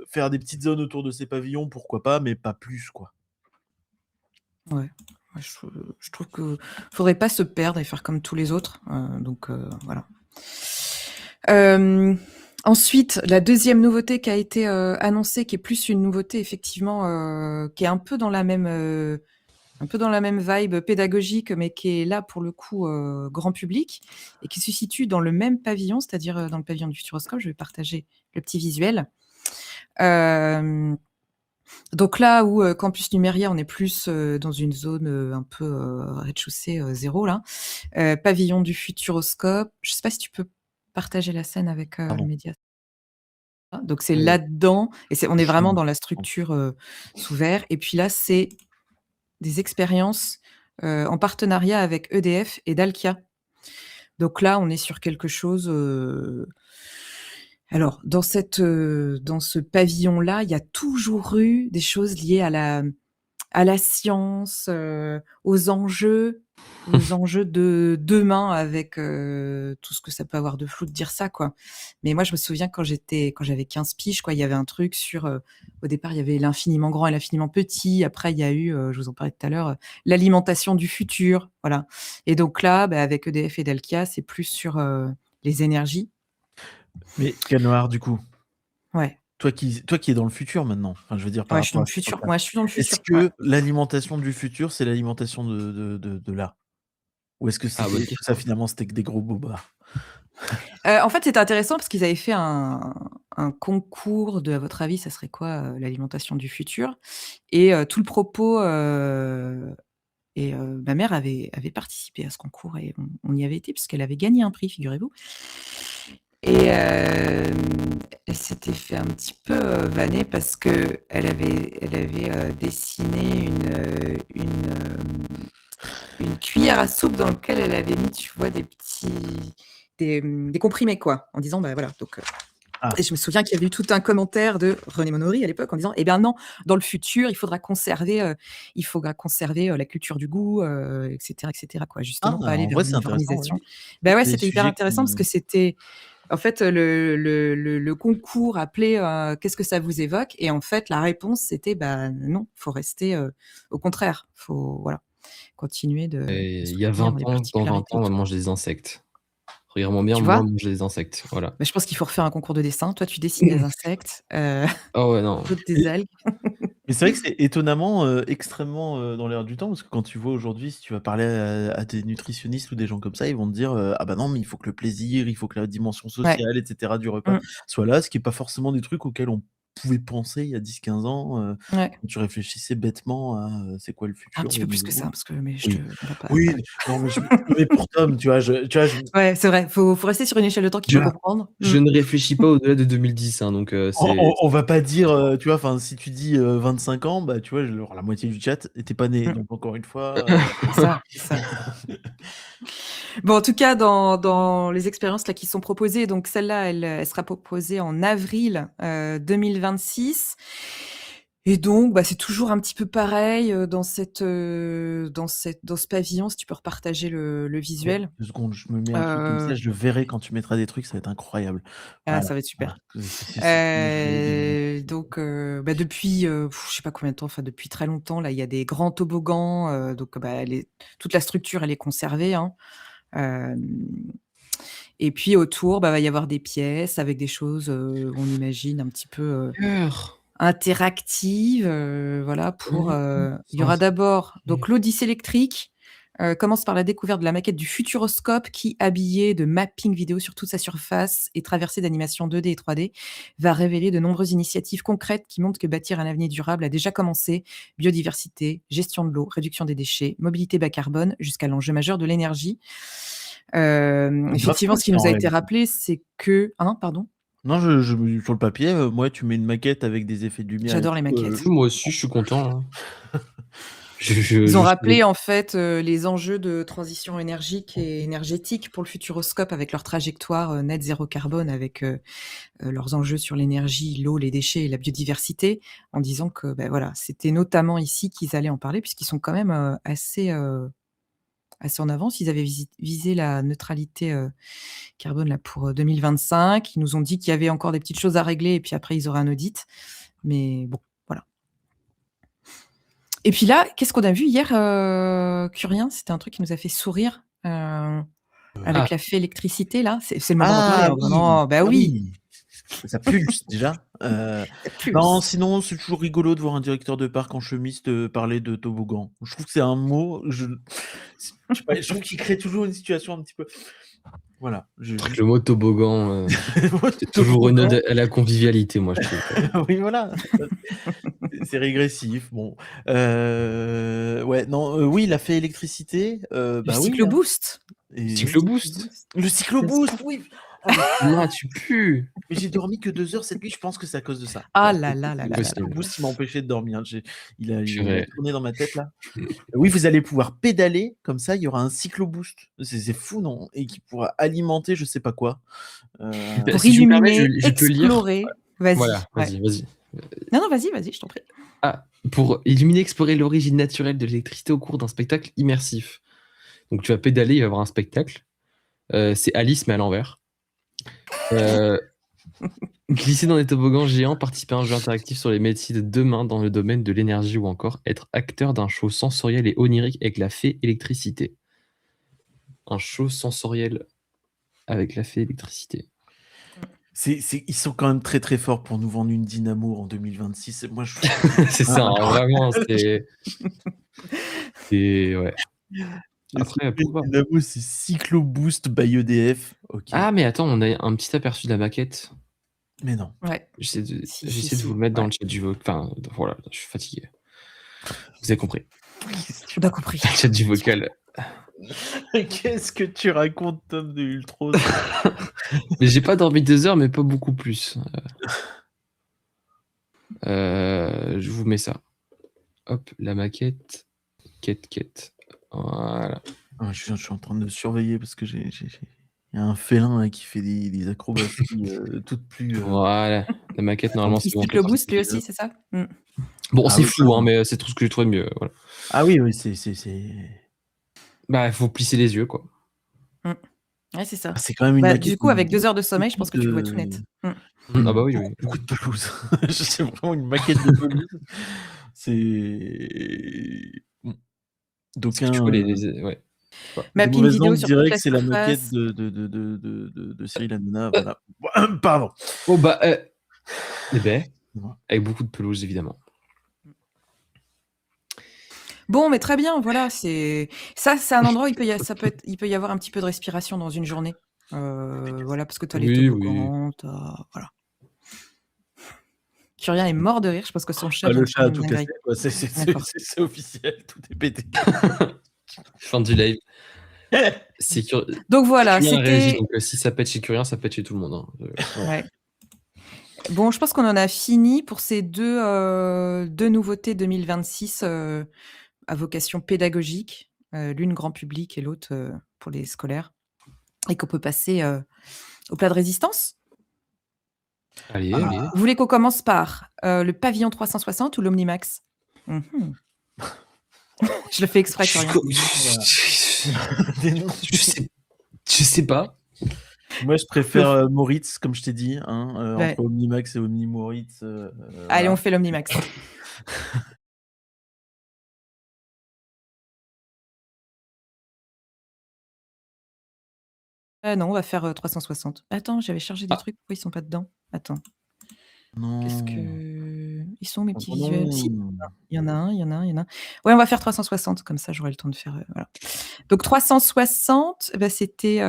faire des petites zones autour de ces pavillons, pourquoi pas, mais pas plus, quoi. Ouais. Ouais, je trouve que faudrait pas se perdre et faire comme tous les autres, donc voilà. Ensuite, la deuxième nouveauté qui a été annoncée, qui est plus une nouveauté effectivement, qui est un peu dans la même vibe pédagogique, mais qui est là pour le coup grand public et qui se situe dans le même pavillon, c'est-à-dire dans le pavillon du Futuroscope. Je vais partager le petit visuel. Euh, donc là où Campus Numéria, on est plus dans une zone un peu rez-de-chaussée 0 là. Pavillon du Futuroscope. Je sais pas si tu peux partager la scène avec le Pardon. média. Donc c'est Euh, là-dedans et on est je- vraiment dans la structure sous verre. Et puis là, c'est des expériences en partenariat avec EDF et Dalkia. Donc là, on est sur quelque chose. Alors, dans ce pavillon-là, il y a toujours eu des choses liées à la science, aux enjeux de demain avec tout ce que ça peut avoir de flou de dire ça, quoi. Mais moi, je me souviens quand j'avais 15 piges, quoi, il y avait un truc sur, au départ, il y avait l'infiniment grand et l'infiniment petit. Après, il y a eu, je vous en parlais tout à l'heure, l'alimentation du futur, voilà. Et donc là, avec EDF et Dalkia, c'est plus sur les énergies. Mais Canoir, du coup, Ouais, toi qui es dans le futur maintenant, enfin, je veux dire par ouais, je suis dans rapport à le cette futur. époque-là, Moi, je suis dans le est-ce futur. Ouais. que l'alimentation du futur, c'est l'alimentation de là? Ou est-ce que Ah, bonne tout ça question. finalement c'était que des gros bobards? En fait, c'était intéressant parce qu'ils avaient fait un concours de, à votre avis, ça serait quoi l'alimentation du futur? Et tout le propos, et ma mère avait participé à ce concours et on y avait été puisqu'elle avait gagné un prix, figurez-vous. Et elle s'était fait un petit peu vanner parce que elle avait dessiné une cuillère à soupe dans laquelle elle avait mis, tu vois, des comprimés, quoi, en disant, bah voilà, donc. Ah. Et je me souviens qu'il y avait eu tout un commentaire de René Monory à l'époque en disant, eh bien non, dans le futur, il faudra conserver la culture du goût, etc., quoi, justement, pas aller En vers vrai, c'est intéressant, l'uniformisation. ouais. Ben ouais, C'est des c'était hyper sujets intéressant parce qui que c'était, en fait, le concours appelait qu'est-ce que ça vous évoque? Et en fait, la réponse, c'était bah non, faut rester, au contraire, faut voilà, continuer de Et il y a soutenir 20 les ans, dans 20 particularités ans, et on va tout. manger des insectes. Regarde-moi bien, Tu moi, vois? manger des insectes. Voilà. Bah, je pense qu'il faut refaire un concours de dessin. Toi, tu dessines des insectes, Ah ouais, non. l'autre des algues. Mais c'est vrai que c'est étonnamment extrêmement dans l'air du temps parce que quand tu vois aujourd'hui, si tu vas parler à des nutritionnistes ou des gens comme ça, ils vont te dire ah bah non, mais il faut que le plaisir, il faut que la dimension Ouais. sociale, etc. du repas Mmh. soit là, ce qui est pas forcément des trucs auxquels on pouvait penser il y a 10-15 ans Ouais. quand tu réfléchissais bêtement à c'est quoi le Un futur petit au peu plus que niveau. ça, parce que mais Oui, on va pas oui, non, mais je me mets pour Tom, tu vois, ouais, c'est vrai, faut rester sur une échelle de temps qu'il tu peut vois, comprendre. Je ne réfléchis pas au-delà de 2010, hein, donc on va pas dire, tu vois, enfin, si tu dis 25 ans, bah, tu vois, genre, la moitié du chat était pas né. Mmh. Donc, encore une fois. C'est ça, c'est ça. Bon, en tout cas, dans les expériences là qui sont proposées, donc celle-là, elle sera proposée en avril 2026. Et donc, bah, c'est toujours un petit peu pareil dans ce pavillon, si tu peux repartager le Ouais, visuel. 2 secondes, je me mets un truc comme ça, je le verrai quand tu mettras des trucs, ça va être incroyable. Ah, Voilà, ça va être super. voilà. Moi, je vais Donc, bah, depuis, je sais pas combien de temps, enfin depuis très longtemps, là, il y a des grands toboggans, donc bah, toute la structure, elle est conservée, hein. Hem Et puis autour, bah, va y avoir des pièces avec des choses, on imagine un petit peu, Cœur. interactives, voilà pour, il y aura d'abord donc l'Odyssée électrique, commence par la découverte de la maquette du Futuroscope qui, habillé de mapping vidéo sur toute sa surface et traversé d'animations 2D et 3D, va révéler de nombreuses initiatives concrètes qui montrent que bâtir un avenir durable a déjà commencé. Biodiversité, gestion de l'eau, réduction des déchets, mobilité bas carbone, jusqu'à l'enjeu majeur de l'énergie. Effectivement, ce qui nous a été rappelé, c'est que hein, pardon? Non, sur le papier, moi, tu mets une maquette avec des effets de lumière et J'adore les tout, maquettes. Moi aussi, je suis content, hein. Ils ont Je rappelé en fait, les enjeux de transition énergique et énergétique pour le Futuroscope avec leur trajectoire, net zéro carbone avec, leurs enjeux sur l'énergie, l'eau, les déchets et la biodiversité, en disant que, bah, voilà, c'était notamment ici qu'ils allaient en parler puisqu'ils sont quand même, assez en avance. Ils avaient visé la neutralité, carbone là pour, 2025. Ils nous ont dit qu'il y avait encore des petites choses à régler et puis après ils auraient un audit. Mais bon, voilà. Et puis là, qu'est-ce qu'on a vu hier, Curien? C'était un truc qui nous a fait sourire, Ah, avec la fée électricité là. C'est le moment d'en parler, Ah hein, oui! vraiment. Bah Ah oui, oui! Ça pulse déjà. ça Non, pulse. sinon, c'est toujours rigolo de voir un directeur de parc en chemise te parler de toboggan. Je trouve que c'est un mot, je sais pas, je trouve qu'il crée toujours une situation un petit peu Voilà. Le mot toboggan, c'est toujours une ode à la convivialité, moi, je trouve. Oui, voilà. C'est régressif. Bon. Ouais, non, oui, il a fait électricité. Le Bah oui. cycloboost. Et Cycloboost. le cycloboost, oui. Non, tu pues. Mais j'ai dormi que 2 heures cette nuit, je pense que c'est à cause de ça. Ah là là là là Le là là. cycloboost, il m'a empêché de dormir. Il a Purée. tourné dans ma tête là. Oui, vous allez pouvoir pédaler, comme ça, il y aura un cycloboost. C'est fou, non? Et qui pourra alimenter je sais pas quoi. Pour Si tu me permets, illuminer, je peux lire. explorer. Vas-y. Voilà, ouais. vas-y. Non, vas-y, je t'en prie. Ah, pour illuminer, explorer l'origine naturelle de l'électricité au cours d'un spectacle immersif. Donc tu vas pédaler, il va y avoir un spectacle. C'est Alice, mais à l'envers. Glisser dans des toboggans géants, participer à un jeu interactif sur les métiers de demain dans le domaine de l'énergie ou encore être acteur d'un show sensoriel et onirique avec la fée électricité. Un show sensoriel avec la fée électricité. Ils sont quand même très très forts pour nous vendre une dynamo en 2026. Moi, je... C'est ça, hein, vraiment, c'est... Ouais. Après, pourquoi Dynamo, c'est Cycloboost by EDF. Okay. Ah, mais attends, on a un petit aperçu de la maquette. Mais non. Ouais. J'essaie de vous le mettre dans le chat du vocal. Enfin, voilà, je suis fatigué. Vous avez compris. On a compris. Le chat du vocal. Qu'est-ce que tu racontes, Tom de Ultros? Mais j'ai pas dormi 2 heures, mais pas beaucoup plus. Je vous mets ça. Hop, la maquette. Quête. Voilà. Ah, je suis en train de surveiller parce que il y a un félin qui fait des acrobaties toutes plus. Voilà, la maquette normalement c'est bon. Le boost lui aussi, c'est ça? Bon, c'est flou, hein, mais c'est tout ce que j'ai trouvé mieux. Voilà. Ah oui, c'est. Bah, il faut plisser les yeux, quoi. Ouais, c'est ça. C'est quand même une maquette. Du coup, avec 2 heures de sommeil, je pense que tu le vois tout net. Ah bah oui. Beaucoup de pelouse. C'est vraiment une maquette de pelouse. C'est. Donc ouais. Mapper une vidéo sur dirait que c'est la maquette de Cyril Hanouna. Voilà. Pardon. Oh bah, avec beaucoup de pelouse évidemment. Bon, mais très bien, voilà, c'est un endroit où il peut y avoir un petit peu de respiration dans une journée. Voilà, parce que tu as les toboggans, voilà. Curien est mort de rire, je pense que son chat le chat a tout cassé, c'est officiel, tout est pété. Fin du live. Donc voilà, c'était... Donc si ça pète chez Curien, ça pète chez tout le monde. Hein. Ouais. Bon, je pense qu'on en a fini pour ces deux nouveautés 2026 à vocation pédagogique, l'une grand public et l'autre pour les scolaires, et qu'on peut passer au plat de résistance. Allez. Vous voulez qu'on commence par le pavillon 360 ou l'Omnimax? Je le fais exprès, Curien. Je sais pas. Moi, je préfère Moritz, comme je t'ai dit, entre Omnimax et Omni-Moritz. Allez, on fait l'Omnimax. Non, on va faire 360. Attends, j'avais chargé des trucs. Pourquoi ils sont pas dedans? Attends. Non. Qu'est-ce que... Ils sont mes petits visuels? Si, il y en a un. Ouais, on va faire 360, comme ça j'aurai le temps de faire... voilà. Donc 360, c'était...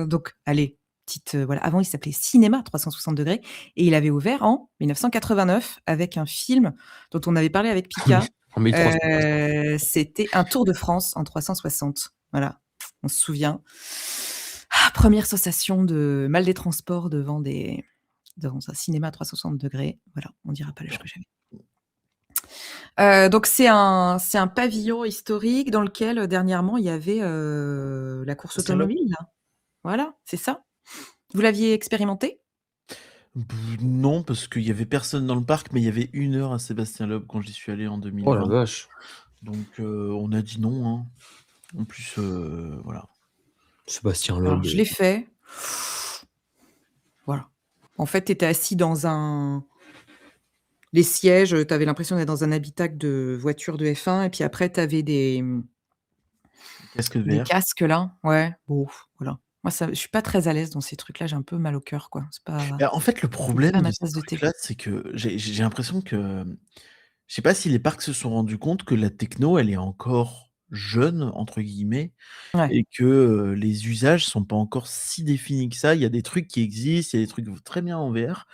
donc, allez, petite... voilà. Avant, il s'appelait Cinéma 360 degrés, et il avait ouvert en 1989 avec un film dont on avait parlé avec Pika. C'était un Tour de France en 360. Voilà, on se souvient. Première sensation de mal des transports devant un cinéma à 360 degrés. Voilà, on ne dira pas l'âge que j'avais. Donc c'est un pavillon historique dans lequel dernièrement il y avait la course automobile. Là. Voilà, c'est ça. Vous l'aviez expérimenté? Non, parce qu'il n'y avait personne dans le parc, mais il y avait 1 heure à Sébastien-Loeb quand j'y suis allé en 2020. Oh la vache. Donc on a dit non. Hein. En plus, voilà. Sébastien-Loeb. Je l'ai fait. Voilà. En fait, tu étais assis dans les sièges, tu avais l'impression d'être dans un habitacle de voiture de F1, et puis après, tu avais des casques là. Ouais, bon, voilà. Moi, je suis pas très à l'aise dans ces trucs-là, j'ai un peu mal au cœur, quoi. C'est pas... En fait, le problème de ces trucs-là, c'est que j'ai l'impression que... Je sais pas si les parcs se sont rendus compte que la techno, elle est encore jeune entre guillemets Ouais. et que les usages sont pas encore si définis que ça. Il y a des trucs qui existent, il y a des trucs très bien en VR,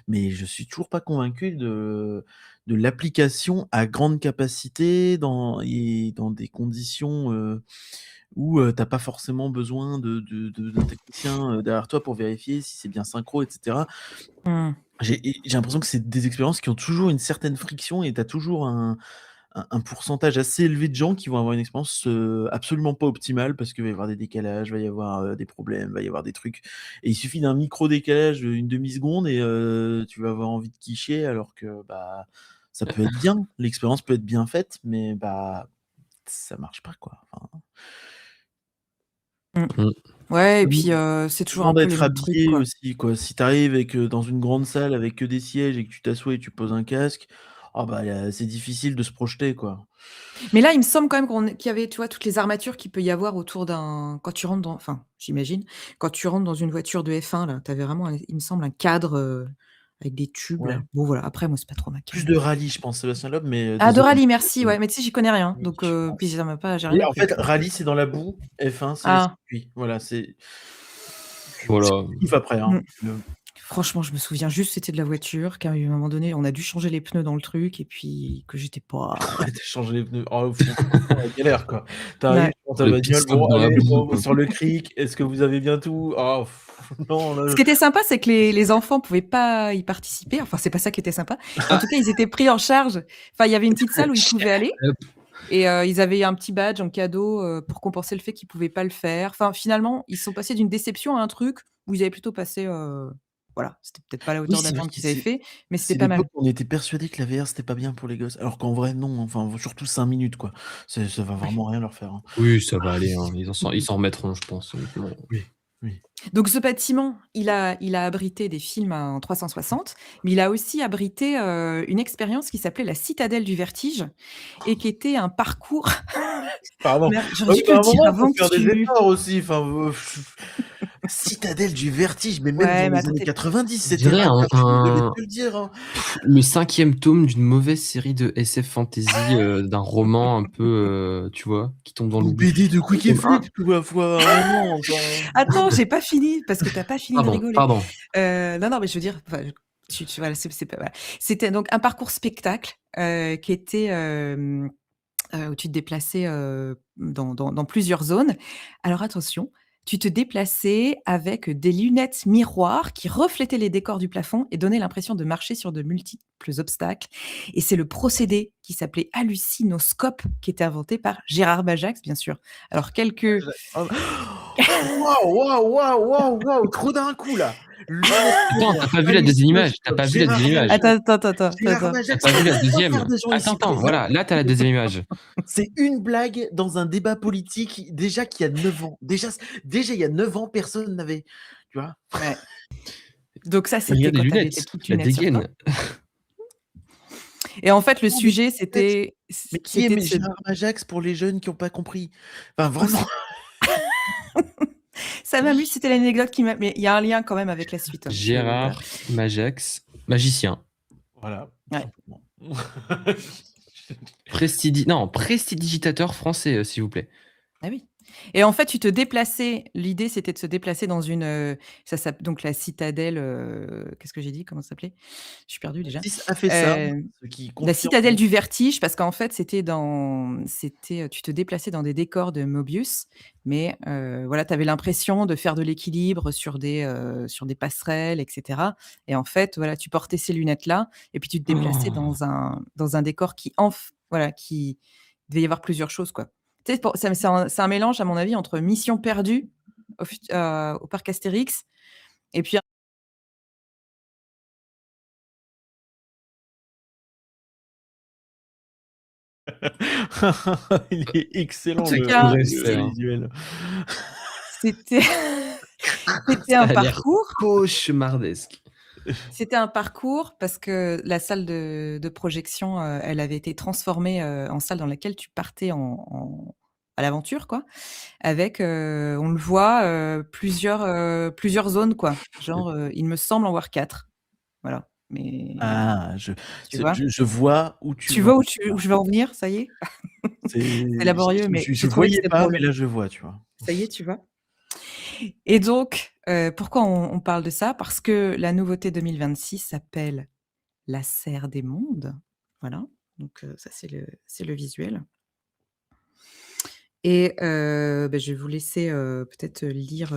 mais je suis toujours pas convaincu de l'application à grande capacité dans des conditions où t'as pas forcément besoin d'un technicien derrière toi pour vérifier si c'est bien synchro, etc. Mmh. J'ai l'impression que c'est des expériences qui ont toujours une certaine friction et tu as toujours un pourcentage assez élevé de gens qui vont avoir une expérience absolument pas optimale parce qu'il va y avoir des décalages, va y avoir des problèmes, va y avoir des trucs. Et il suffit d'un micro décalage, une demi-seconde, et tu vas avoir envie de quicher alors que bah, ça peut être bien, l'expérience peut être bien faite, mais bah, ça marche pas quoi. Enfin, Mmh. Ouais, et puis c'est toujours souvent un peu le d'être même truc, habillé quoi. aussi, quoi. Si tu arrives dans une grande salle avec que des sièges et que tu t'assois et tu poses un casque, ah bah, c'est difficile de se projeter, quoi. Mais là, il me semble quand même qu'il y avait, tu vois, toutes les armatures qu'il peut y avoir autour d'un quand tu rentres dans enfin, j'imagine, quand tu rentres dans une voiture de F1 là, tu avais vraiment il me semble un cadre, avec des tubes là. Ouais. Bon voilà, après moi c'est pas trop ma Plus came. de rallye, je pense, Sébastien Loeb, mais Ah de désolé. rallye, merci, ouais, mais tu sais, j'y connais rien, donc puis ça m'a pas j'ai rien Et en appris, fait, tu vois? rallye, c'est dans la boue, F1, c'est les Ah. circuits. Voilà, c'est Voilà. tu kiffes après, hein. Mmh. Franchement, je me souviens juste, c'était de la voiture, qu'à un moment donné, on a dû changer les pneus dans le truc et puis que j'étais pas Tu changé les pneus. Oh, franchement, la galère, quoi. Tu arrives ouais. dans ta Le pit bagnole, stop bon dans la allez, boue. sur le cric, est-ce que vous avez bien tout? Oh non, Ce là qui était sympa, c'est que les enfants pouvaient pas y participer, enfin, c'est pas ça qui était sympa, mais en tout cas, ils étaient pris en charge. Enfin, il y avait une petite salle où ils pouvaient aller Hop. et ils avaient un petit badge en cadeau, pour compenser le fait qu'ils pouvaient pas le faire. Enfin, finalement, ils sont passés d'une déception à un truc où ils avaient plutôt passé, voilà, c'était peut-être pas à la oui, hauteur c'est vrai d'attente que qu'ils avaient fait, mais c'était c'est pas mal. l'époque où on était persuadés que la VR, c'était pas bien pour les gosses, alors qu'en vrai, non, enfin, surtout 5 minutes, quoi. Ça va Ouais. vraiment rien leur faire, hein. Oui, ça va aller, hein. Ils s'en remettront, je pense, honnêtement. Oui, oui. Donc ce bâtiment, il a abrité des films en 360, mais il a aussi abrité, une expérience qui s'appelait la Citadelle du vertige et qui était un parcours Pardon. merde, j'aurais Ouais, dû te mais à le un dire moment, faut avant que faire des tu efforts aussi, enfin, Citadelle du vertige, mais même dans ouais, mais les attends, années 90, On c'était dirait racard, je suis désolé de te le dire, hein. le 5e tome d'une mauvaise série de SF fantasy, d'un roman un peu, tu vois, qui tombe dans Une l'oubli. BD de Quick et Tome 1. Flip, quoi, fois un moment, enfin. attends, j'ai pas fini parce que tu as pas fini de Pardon, rigoler. pardon. Non, non, mais je veux dire, enfin, tu voilà, c'est pas voilà. C'était donc un parcours spectacle, qui était, où tu te déplaçais, dans plusieurs zones. Alors attention, tu te déplaçais avec des lunettes miroirs qui reflétaient les décors du plafond et donnaient l'impression de marcher sur de multiples obstacles et c'est le procédé qui s'appelait hallucinoscope qui était inventé par Gérard Bajax, bien sûr. Alors quelques Oh waouh, waouh, waouh, waouh, waouh, trop d'un coup, là. Lunettes Attends, tu miroirs, pas vu la 2e image, tu hallucinoscope, pas vu la 2e Gérard image. Majax. Gérard Attends. Tu Majax, pas vu la ça va 2e. faire des gens Attends, ici présents. voilà, là, tu as la 2e image. C'est une blague dans un débat politique, déjà qu'il y a 9 ans. Déjà il y a 9 ans, personne n'avait, tu vois? Ouais. Donc ça, c'était Regarde les quand tu avais tes lunettes, petites la lunettes sur toi dégaine. et en fait, le Non, mais sujet, mais qui c'était de aimait se Gérard Majax pour les jeunes qui ont pas compris? Enfin, vraiment. ça m'amuse, c'était l'anecdote qui m'a mais il y a un lien quand même avec la suite, hein, je voilà. Gérard Majax, magicien. Voilà, tout Ouais. simplement. Prestidigitateur français, s'il vous plaît. Ah oui et en fait, tu te déplaçais l'idée, c'était de se déplacer dans une, donc la citadelle, qu'est-ce que j'ai dit? Comment ça s'appelait? Je suis perdue déjà. Francis a fait ça, Hem, ce qui la confirme. citadelle du vertige parce qu'en fait, tu te déplaçais dans des décors de Mobius, mais voilà, tu avais l'impression de faire de l'équilibre sur des passerelles et cetera et en fait, voilà, tu portais ces lunettes-là et puis tu te déplaçais Oh. dans un décor voilà, qui il devait y avoir plusieurs choses, quoi. Tu sais, c'est un mélange, à mon avis, entre Mission Perdue au parc Astérix et puis Il est en excellent tout le cas, Bref, visuel. c'était c'était Ça un a l'air parcours cauchemardesque. c'était un parcours parce que la salle de projection, elle avait été transformée, en salle dans laquelle tu partais à l'aventure, quoi, avec, on le voit, plusieurs zones, quoi. Genre, il me semble en voir 4. Voilà, mais Ah, tu vois? je vois où tu Tu vas vois en où venir. je veux en venir, ça y est? C'est laborieux, mais Je j'ai trouvé que voyais c'était pas, drôle. mais là, je vois, tu vois. Ça y est, tu vois? Et donc, pourquoi on parle de ça? Parce que la nouveauté 2026 s'appelle La Serre des mondes. Voilà, donc ça, c'est le visuel. Et je vais vous laisser, peut-être lire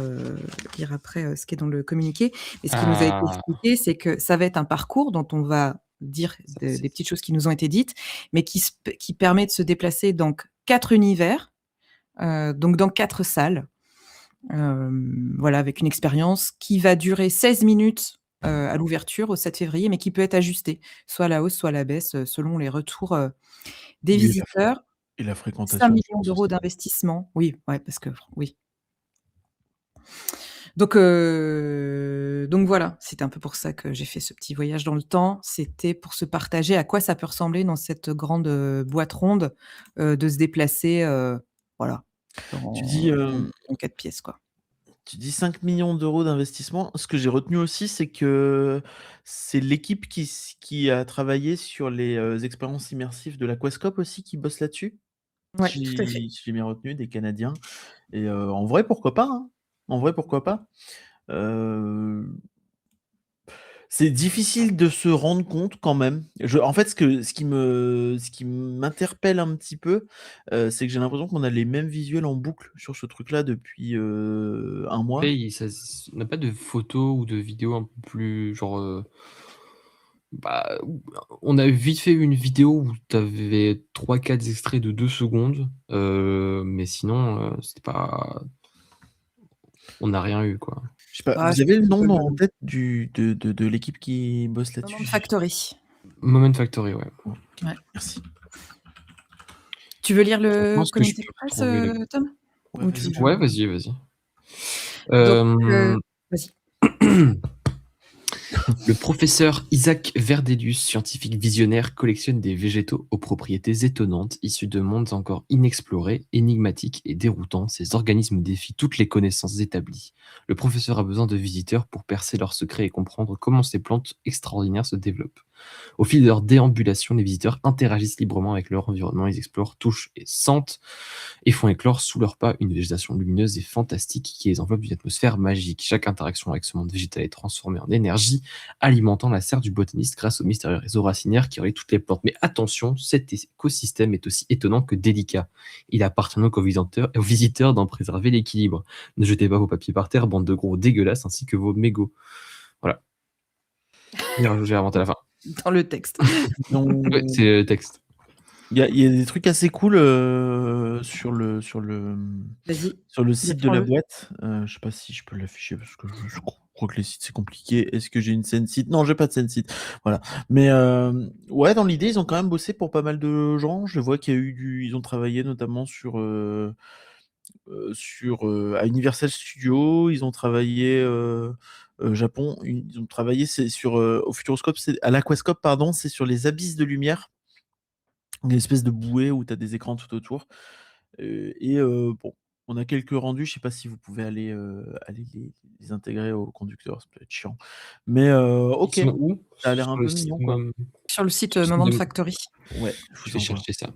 après, ce qui est dans le communiqué. Mais ce qui nous a été Ah, expliqué, c'est que ça va être un parcours dont on va dire ça, des petites choses qui nous ont été dites, mais qui permet de se déplacer dans 4 univers, donc dans 4 salles. Voilà, avec une expérience qui va durer 16 minutes, à l'ouverture, au 7 février, mais qui peut être ajustée, soit à la hausse, soit à la baisse, selon les retours, des Oui, visiteurs. et la 5 fréquentation, je millions pense d'euros aussi. d'investissement. Oui, ouais, parce que oui. Donc voilà, c'était un peu pour ça que j'ai fait ce petit voyage dans le temps. C'était pour se partager à quoi ça peut ressembler dans cette grande, boîte ronde, de se déplacer, voilà, Tu dis, en 4 pièces, quoi. tu dis 5 millions d'euros d'investissement. Ce que j'ai retenu aussi, c'est que c'est l'équipe qui a travaillé sur les, expériences immersives de l'Aquascope aussi qui bosse là-dessus? Ouais, tout à fait. Si j'ai bien retenu, des Canadiens et en vrai, pourquoi pas, hein? En vrai, pourquoi pas? Heu C'est difficile de se rendre compte quand même. En fait, ce qui m'interpelle un petit peu, c'est que j'ai l'impression qu'on a les mêmes visuels en boucle sur ce truc-là depuis, 1 mois. après, on n'a pas de photos ou de vidéos un peu plus genre, bah, on a vite fait une vidéo où tu avais 3-4 extraits de 2 secondes, mais sinon, c'était pas on n'a rien eu, quoi. Je sais pas, Ah, vous je avez pense le que nom en tête de l'équipe qui bosse Moment là-dessus? Factory. Moment Factory, ouais. Ouais. Merci. Tu veux lire Je le pense que je communiqué de peux presse, retrouver les Tom? Ouais, Ou tu veux vas-y. que je ouais, vas-y, vas-y. donc Hem vas-y. Le professeur Isaac Verdelius, scientifique visionnaire, collectionne des végétaux aux propriétés étonnantes, issus de mondes encore inexplorés, énigmatiques et déroutants. Ces organismes défient toutes les connaissances établies. Le professeur a besoin de visiteurs pour percer leurs secrets et comprendre comment ces plantes extraordinaires se développent. Au fil de leur déambulation, les visiteurs interagissent librement avec leur environnement, ils explorent, touchent et sentent et font éclore sous leurs pas une végétation lumineuse et fantastique qui les enveloppe d'une atmosphère magique. Chaque interaction avec ce monde végétal est transformée en énergie, alimentant la serre du botaniste grâce au mystérieux réseau racinaire qui relie toutes les plantes. Mais attention, cet écosystème est aussi étonnant que délicat. Il appartient donc aux visiteurs d'en préserver l'équilibre. Ne jetez pas vos papiers par terre, bande de gros dégueulasses, ainsi que vos mégots. Voilà. J'ai inventé à la fin. Dans le texte. Ouais, c'est le texte. Il y a des trucs assez cool, sur le Vas-y, sur le site de la défends-le. boîte. Je sais pas si je peux l'afficher parce que je crois que les sites, c'est compliqué. Est-ce que j'ai une scène site? Non, j'ai pas de scène site. Voilà. Mais ouais, dans l'idée, ils ont quand même bossé pour pas mal de gens. Je vois qu'il y a eu ils ont travaillé notamment à Universal Studios, ils ont travaillé, Japon, ils ont travaillé, c'est sur, au Futuroscope, c'est à l'Aquascope, pardon, c'est sur les abysses de lumière. Une espèce de bouée où tu as des écrans tout autour. Bon, on a quelques rendus, je sais pas si vous pouvez aller les intégrer au conducteur, ça peut être chiant. Mais Ils OK, sont où? ça a l'air un Sur le peu site mignon, quoi. Sur le site, sur le site Moment de Factory. Ouais, je je vous vais envoie. chercher ça.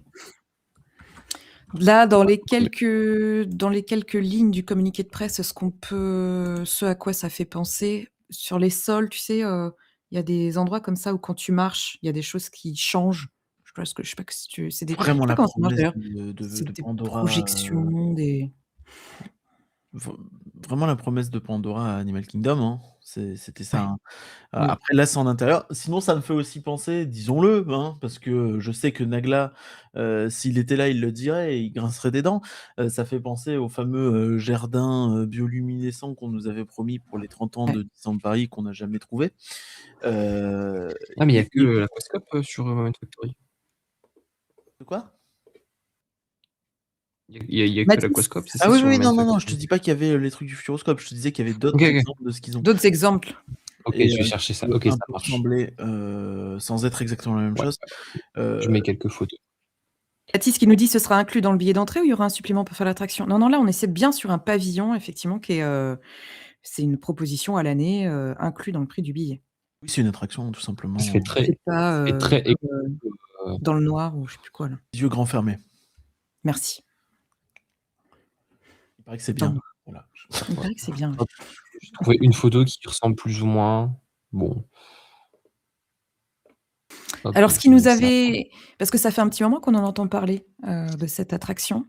Là, dans les quelques lignes du communiqué de presse, ce à quoi ça fait penser, sur les sols, tu sais, il y a des endroits comme ça où quand tu marches, il y a des choses qui changent. Je sais pas que si tu c'est des je sais Vraiment pas la comment ça marche promesse d'ailleurs. de C'est des Pandora, projections, des v vraiment la promesse de Pandora à Animal Kingdom, hein. C'était ça, ouais, hein. oui. Après là, c'est en intérieur. Sinon, ça me fait aussi penser, disons-le, hein, parce que je sais que Nagla, s'il était là, il le dirait et il grincerait des dents. Ça fait penser au fameux, jardin, bioluminescent qu'on nous avait promis pour les 30 ans Ouais. de Disneyland Paris qu'on n'a jamais trouvé. Heu Ah, mais il y a que, et l'Aquascope, sur, Moment Factory? de quoi? Il y a que Mathis? l'Aquascope, c'est Ah ça, oui, sur oui, Moment non, non, non, je te Factory? dis pas qu'il y avait, les trucs du Futuroscope, je te disais qu'il y avait OK, d'autres OK. exemples de ce qu'ils ont D'autres exemples? OK, et je vais chercher ça. qui OK, un ça peu marche. ressembler, sans être exactement la même Ouais, chose. je Heu mets quelques photos. Baptiste qui nous dit: «Ce sera inclus dans le billet d'entrée ou il y aura un supplément pour faire l'attraction?» Non, non, là, on essaie bien sur un pavillon effectivement qui est, c'est une proposition à l'année, inclus dans le prix du billet. oui, c'est une attraction tout Ça simplement, C'est pas, fait très comme, éco, heu dans le noir ou je sais plus quoi là. les yeux grands fermés. Merci. Il paraît que c'est Tant bien. mieux. Voilà. Il paraît que c'est bien, ouais. J'ai trouvé une photo qui ressemble plus ou moins. Bon. Hop, Alors, je ce qui vous nous mets ça. avait... Parce que ça fait un petit moment qu'on en entend parler de cette attraction.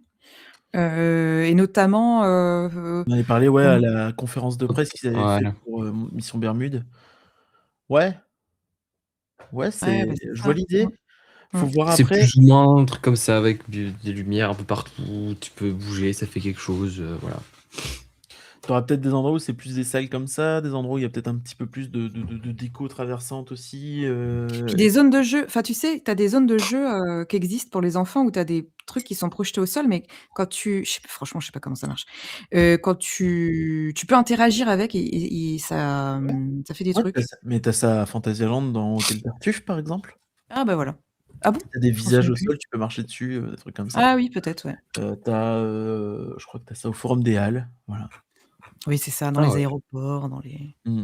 Et notamment... On en avait parlé à la conférence de presse qu'ils avaient faite Voilà. pour Mission Bermude. Ouais, Ouais, c'est... bah, c'est je ça. vois l'idée. Faut voir C'est après. plus ou moins un truc comme ça avec des lumières un peu partout. Tu peux bouger, ça fait quelque chose. Voilà. T'auras peut-être des endroits où c'est plus des salles comme ça, des endroits où il y a peut-être un petit peu plus de déco traversante aussi. Puis des zones de jeu. Enfin, tu sais, tu as des zones de jeu qui existent pour les enfants où tu as des trucs qui sont projetés au sol, mais quand tu... franchement, je sais pas comment ça marche. Quand tu peux interagir avec et ça, ça fait des Ouais, trucs. mais t'as ça à Fantasyland dans Hôtel Tartuffe, par exemple. Ah bah voilà. Ah bon? T'as des Je m'en visages souviens au plus. sol, tu peux marcher dessus, des trucs comme ça. Ah oui, peut-être, ouais. Je crois que t'as ça au Forum des Halles. Voilà. Oui, c'est ça, dans Ah les ouais. aéroports, dans les... Mm.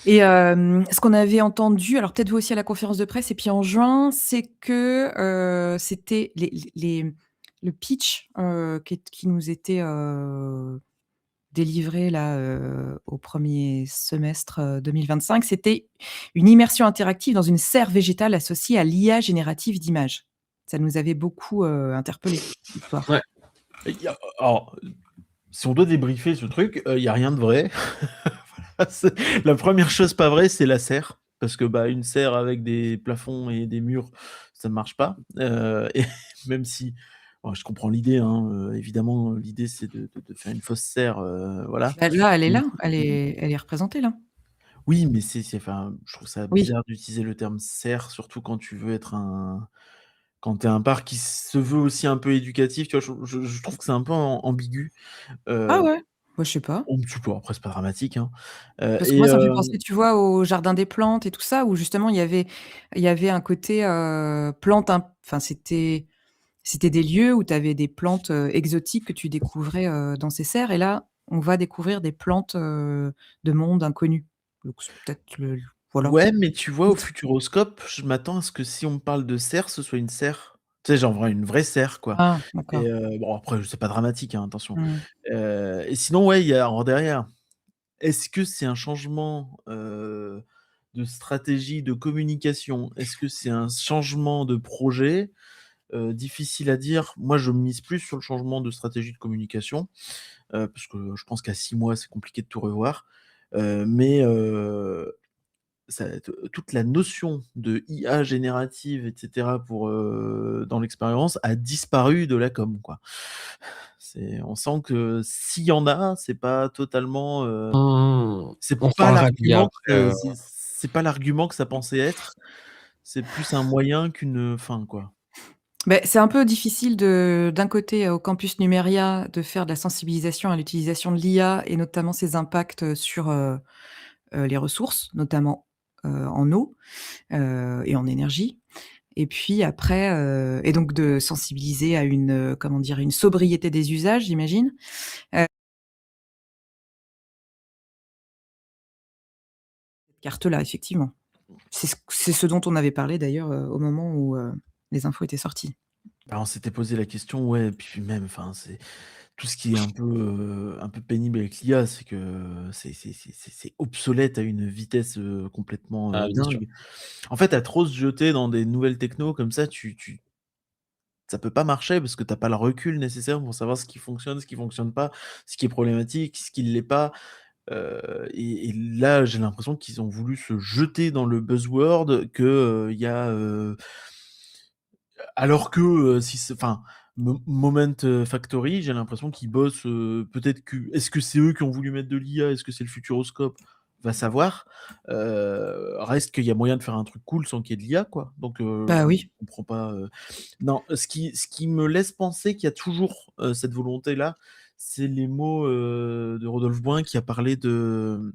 Et ce qu'on avait entendu, alors peut-être vous aussi à la conférence de presse et puis en juin, c'est que, c'était le pitch, qui nous était, délivré là, au 1er semestre, 2025. C'était une immersion interactive dans une serre végétale associée à l'IA générative d'images. Ça nous avait beaucoup, interpellés, cette histoire. Ouais. Alors, si on doit débriefer ce truc, il n'y a rien de vrai. Voilà, la première chose pas vraie, c'est la serre. Parce que une serre avec des plafonds et des murs, ça ne marche pas. Et même si je comprends l'idée, hein, évidemment, l'idée c'est de faire une fausse serre. Voilà. Bah, là, elle est là, elle est représentée là. Oui, mais enfin, je trouve ça Oui. bizarre d'utiliser le terme serre, surtout quand tu veux être quand tu es un parc qui se veut aussi un peu éducatif. Tu vois, je trouve que c'est un peu ambigu. Ah ouais? Bah, je sais pas. Tu peux, après, c'est pas dramatique, hein. Parce que moi, ça me fait penser, tu vois, au jardin des plantes et tout ça, où justement il y avait un côté, plantes enfin, c'était des lieux où tu avais des plantes, exotiques que tu découvrais, dans ces serres et là, on va découvrir des plantes, de monde inconnu. Donc c'est peut-être voilà. Ouais, mais tu vois, au Futuroscope, je m'attends à ce que si on me parle de serre, ce soit une serre. Tu sais, genre une vraie serre, quoi. Ah, Et d'accord. bon, après, c'est pas dramatique, hein, attention. Mmh. Et sinon, ouais, il y a alors derrière, est-ce que c'est un changement, de stratégie de communication? Est-ce que c'est un changement de projet? Difficile à dire. Moi, je mise plus sur le changement de stratégie de communication, parce que je pense qu'à 6 mois, c'est compliqué de tout revoir. Mais toute la notion de IA générative et cetera dans l'expérience a disparu de la com, quoi. On sent que s'il y en a, c'est pas totalement, c'est On pas reparlera de l'IA l'argument après. c'est pas l'argument que ça pensait être. C'est plus un moyen qu'une fin, quoi. Beh, c'est un peu difficile d'un côté, au campus Numéria, de faire de la sensibilisation à l'utilisation de l'IA et notamment ses impacts, sur, les ressources, notamment, en eau, et en énergie. Et puis après, et donc de sensibiliser à une, comment dire? Une sobriété des usages, j'imagine. Cette carte-là, effectivement. C'est ce dont on avait parlé d'ailleurs, au moment où, les infos étaient sorties. On s'était posé la question, ouais, et puis même, enfin, c'est tout ce qui est un peu pénible avec l'IA, c'est que c'est obsolète à une vitesse, complètement, Ah, bien sûr. dingue. En fait, à trop se jeter dans des nouvelles technos comme ça, ça peut pas marcher parce que tu as pas le recul nécessaire pour savoir ce qui fonctionne pas, ce qui est problématique, ce qui ne l'est pas. Et là, j'ai l'impression qu'ils ont voulu se jeter dans le buzzword que, il y a, alors que, si c'est enfin, Moment Factory, j'ai l'impression qu'ils bossent, peut-être que est-ce que c'est eux qui ont voulu mettre de l'IA? Est-ce que c'est le Futuroscope? Va savoir. Reste qu'il y a moyen de faire un truc cool sans qu'il y ait de l'IA, quoi. Donc, Bah je oui. comprends pas, non, ce qui me laisse penser qu'il y a toujours, cette volonté-là, c'est les mots, de Rodolphe Boin qui a parlé de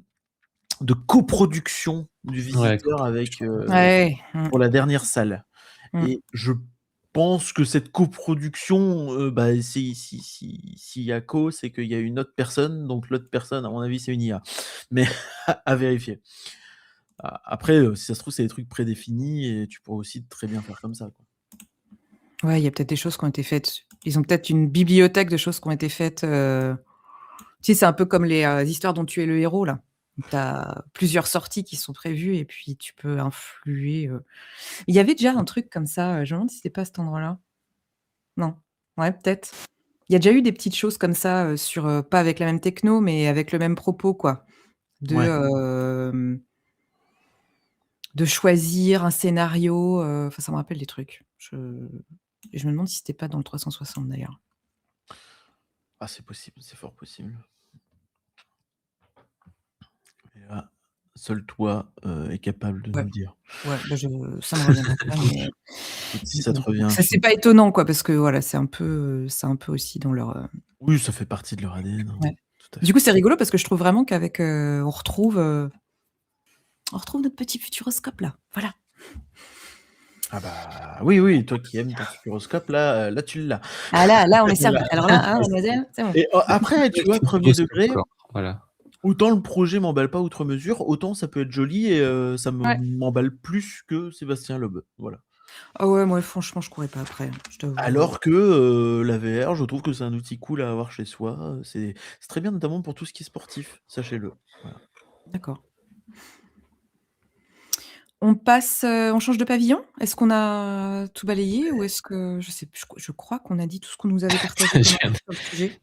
coproduction du Ouais, visiteur avec, coproduction. Ouais. Mmh. pour la dernière salle. Mmh. Et je pense que cette coproduction, s'il y a co, c'est qu'il y a une autre personne, donc l'autre personne, à mon avis, c'est une IA. Mais à vérifier. Après, si ça se trouve, c'est des trucs prédéfinis et tu pourrais aussi très bien faire comme ça, quoi. Ouais, il y a peut-être des choses qui ont été faites. Ils ont peut-être une bibliothèque de choses qui ont été faites. Tu sais, c'est un peu comme les histoires dont tu es le héros, là. Tu as plusieurs sorties qui sont prévues et puis tu peux influer. Il y avait déjà un truc comme ça. Je me demande si c'était pas à cet endroit-là. Non. Ouais, peut-être. Il y a déjà eu des petites choses comme ça sur, pas avec la même techno, mais avec le même propos, quoi. De, Ouais. de choisir un scénario. Enfin, ça me rappelle des trucs. Et je me demande si c'était pas dans le 360 d'ailleurs. Ah, c'est possible, c'est fort possible. Et là, seul toi est capable de Ouais. nous dire. Ouais, bah ça me reviendra pas, mais Écoute, si ça te revient, ça, c'est pas étonnant, quoi, parce que voilà, c'est un peu aussi dans leur. Oui, ça fait partie de leur ADN, hein. Ouais. Tout à Du fait. coup, c'est rigolo parce que je trouve vraiment qu'avec, on retrouve notre petit futuroscope là. Voilà. Ah bah oui, toi qui aimes ton futuroscope, là, tu l'as. Ah là, on est servi. Voilà. Alors là, hein, mademoiselle, c'est bon. Et après, tu vois, premier degré, Encore, voilà. autant le projet m'emballe pas outre mesure, autant ça peut être joli et ça Ouais. m'emballe plus que Sébastien Loeb, voilà. Ah ouais, moi franchement, je courais pas après, je t'avoue. Alors que la VR, je trouve que c'est un outil cool à avoir chez soi. C'est très bien, notamment pour tout ce qui est sportif, sachez-le. Voilà. D'accord. On passe, on change de pavillon? Est-ce qu'on a tout balayé ou est-ce que je sais plus, je crois qu'on a dit tout ce qu'on nous avait partagé comme Je info sur le sujet.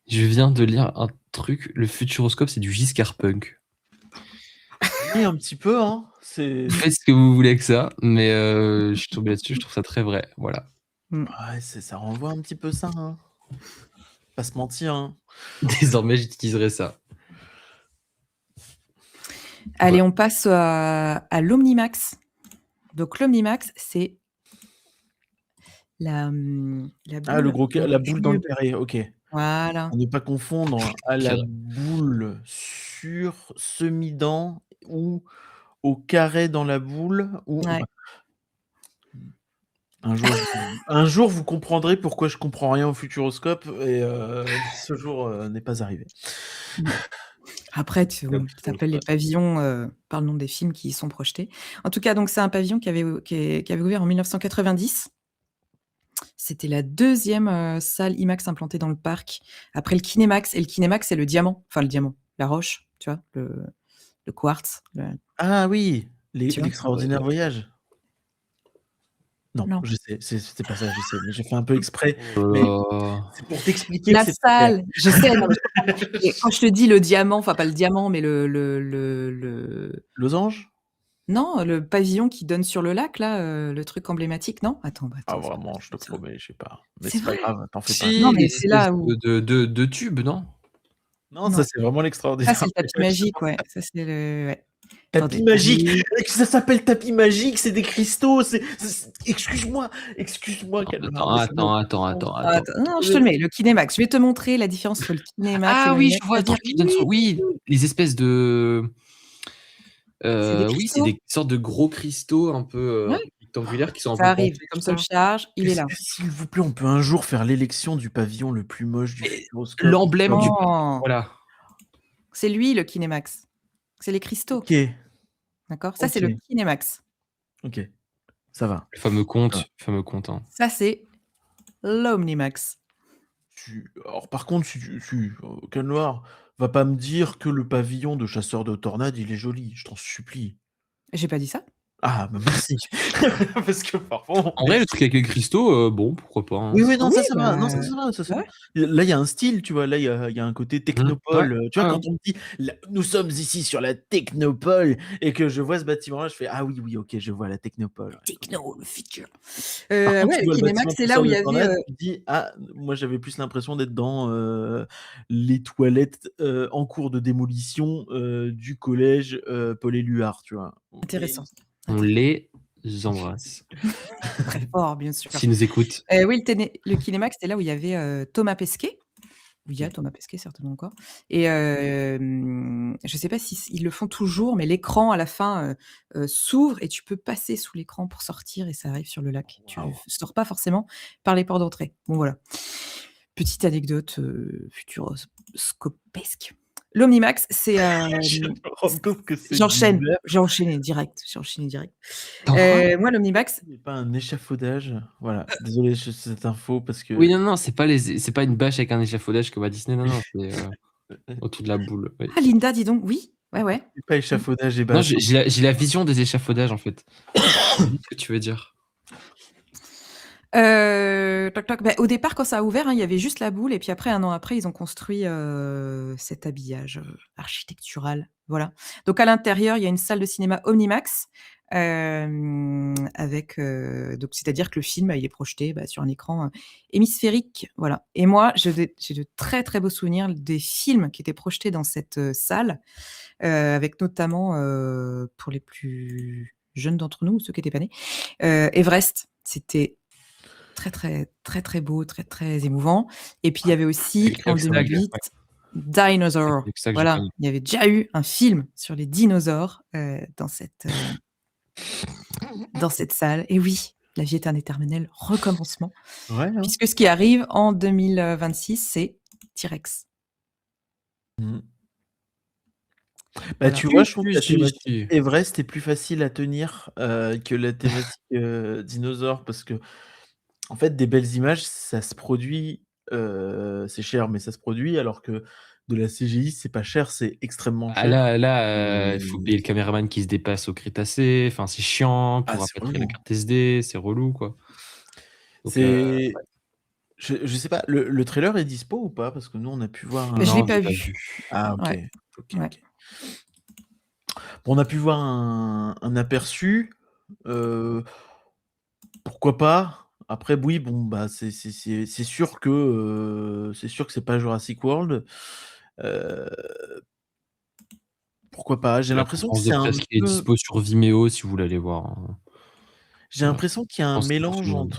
je viens de lire un truc, le futuroscope, c'est du Giscard Punk. Oui, un petit peu, hein. C'est Faites ce que vous voulez avec ça, mais je suis tombé là-dessus, je trouve ça très vrai, voilà. ouais, ça renvoie un petit peu ça, hein. Pas se mentir, hein. Désormais, j'utiliserai ça. Allez, Ouais. on passe à l'Omnimax. Donc l'Omnimax, c'est la Ah, boule dans la le boule dans le cube. carré, OK. Voilà. À ne pas confondre à la boule sur semi-dent ou au carré dans la boule ou Ouais. un jour vous comprendrez pourquoi je comprends rien au futuroscope et ce jour n'est pas arrivé. Après, tu t'appelles les pavillons par le nom des films qui y sont projetés. En tout cas, donc c'est un pavillon qui avait ouvert en 1990. C'était la 2e salle IMAX implantée dans le parc, après le Kinemax. Et le Kinemax, c'est le diamant, enfin le diamant, la roche, tu vois, le quartz. Ah oui, Tu vois? l'extraordinaire voyage. Non, Non. je sais, c'était pas ça, je sais, mais j'ai fait un peu exprès, Oh mais là là. c'est pour t'expliquer que La c'est pas clair. salle, je sais, non, mais je comprends. Et quand je te dis le diamant, enfin pas le diamant, mais le Losange? non, le pavillon qui donne sur le lac là, le truc emblématique, non? Attends, Ah c'est pas vraiment, je te possible ça. promets, je sais pas. Mais C'est c'est pas vrai? grave, t'en fais pas. Non, Si, mais les c'est espèces là où de tubes, non? Non, ça non. c'est vraiment Ça, l'extraordinaire c'est le tapis voyage. magique, ouais. Ça, c'est le ouais. Tapis Attendez, magique! oui. Ça s'appelle tapis magique, c'est des cristaux, excuse-moi, calme-toi. Attends, non, je te le mets, le Kinemax. Je vais te montrer la différence entre le Kinemax et Ah oui, l'Omnimax. je vois le Vas-y, truc qui donne sur oui, les espèces de c'est des oui, c'est cristaux. des sortes de gros cristaux un peu, Ouais, rectangulaires qui sont un ça peu arrive. penchés Comme comme ça, le ça. charge, il est Est-ce là. que s'il vous plaît, on peut un jour faire l'élection du pavillon le plus moche du Et futuroscope? l'emblème du Non, voilà. c'est lui le Kinemax. C'est les cristaux, OK, d'accord? Ça, c'est le OK, Kinemax. OK, ça va. Le fameux conte, hein. Ça, c'est l'Omnimax. Alors par contre, Canloire, va pas me dire que le pavillon de chasseur de tornades, il est joli, je t'en supplie. J'ai pas dit ça. Ah, bah merci. Parce que parfois En vrai, le truc avec les cristaux, bon, pourquoi pas, hein. oui, non, Oui, ça, ça va. Non, bah, ça va. ouais. Là, il y a un style, tu vois? Là, il y a un côté Mmh. Ouais, technopole, tu vois? ouais, Quand on me dit: «La nous sommes ici sur la technopole» et que je vois ce bâtiment-là, je fais: «Ah oui, oui, OK, je vois la technopole, ouais, OK». Techno, le futur. Par contre, Ouais, tu le vois le Kinemax, bâtiment c'est là chasseur où il de y avait, tornades, tu te dis: «Ah, moi, j'avais plus l'impression d'être dans, les toilettes, en cours de démolition, du collège, Paul Éluard», tu vois? Mais intéressant. on les embrasse. Très fort, bien sûr. S'ils nous écoutent. Oui, le Kinemax, c'était là où il y avait, Thomas Pesquet. Il y a Thomas Pesquet certainement encore et je sais pas si ils le font toujours, mais l'écran à la fin, s'ouvre et tu peux passer sous l'écran pour sortir et ça arrive sur le lac. Tu waouh! sors pas forcément par les portes d'entrée. Bon voilà. Petite anecdote, futuroscopesque. L'Omnimax, c'est Je me rends compte que c'est j'enchaîne, bizarre. j'ai enchaîné direct, j'ai enchaîné direct. Dans quoi? Moi, l'Omnimax, Il y a pas un échafaudage. Voilà. Désolé cette info parce Oui, que non, c'est pas une bâche avec un échafaudage comme à Disney, non, c'est autour de la boule. Oui. ah Linda, dis donc, oui, ouais. c'est pas échafaudage et Non, bâche. j'ai la vision des échafaudages en fait. C'est ce que tu veux dire. Toc, toc. Bah, au départ, quand ça a ouvert, hein, il y avait juste la boule, et puis après, 1 an après, ils ont construit cet habillage architectural. Voilà. Donc à l'intérieur, il y a une salle de cinéma Omnimax, avec donc c'est-à-dire que le film, il est projeté sur un écran hémisphérique. Voilà. Et moi, j'ai de très très beaux souvenirs des films qui étaient projetés dans cette salle, avec notamment, pour les plus jeunes d'entre nous, ceux qui n'étaient pas nés, Everest. C'était très, très, très, très beau, très, très émouvant. Et puis, il y avait aussi, C'est en que ça, ouais. 2008, Dinosaur. C'est que ça que j'ai Voilà, connu. il y avait déjà eu un film sur les dinosaures dans cette salle. Et oui, la vie est un éternel recommencement, Ouais, hein. puisque ce qui arrive en 2026, c'est T-Rex. Bah, Voilà. tu vois, je trouve que la Si. thématique Everest est plus facile à tenir que la thématique dinosaure parce que, en fait, des belles images, ça se produit, c'est cher, mais ça se produit, alors que de la CGI, c'est pas cher, c'est extrêmement Ah cher. là, il faut payer le caméraman qui se dépasse au Crétacé. Enfin, c'est chiant Ah, pour c'est rapatrier la relou. carte SD, c'est relou quoi. Donc, C'est je sais pas, le trailer est dispo ou pas? Parce que nous, on a pu voir Mais je l'ai non, pas j'ai pas vu. vu. Ah OK. Ouais. OK, Ouais. OK. Bon, on a pu voir un aperçu, pourquoi pas? Après oui, bon, bah, c'est sûr que c'est pas Jurassic World. Heu, pourquoi pas? J'ai La l'impression que conférence de c'est un presse qui est peu dispo sur Vimeo si vous voulez aller voir, hein. j'ai Voilà. l'impression qu'il y a Je un pense que c'est pour tout mélange le monde.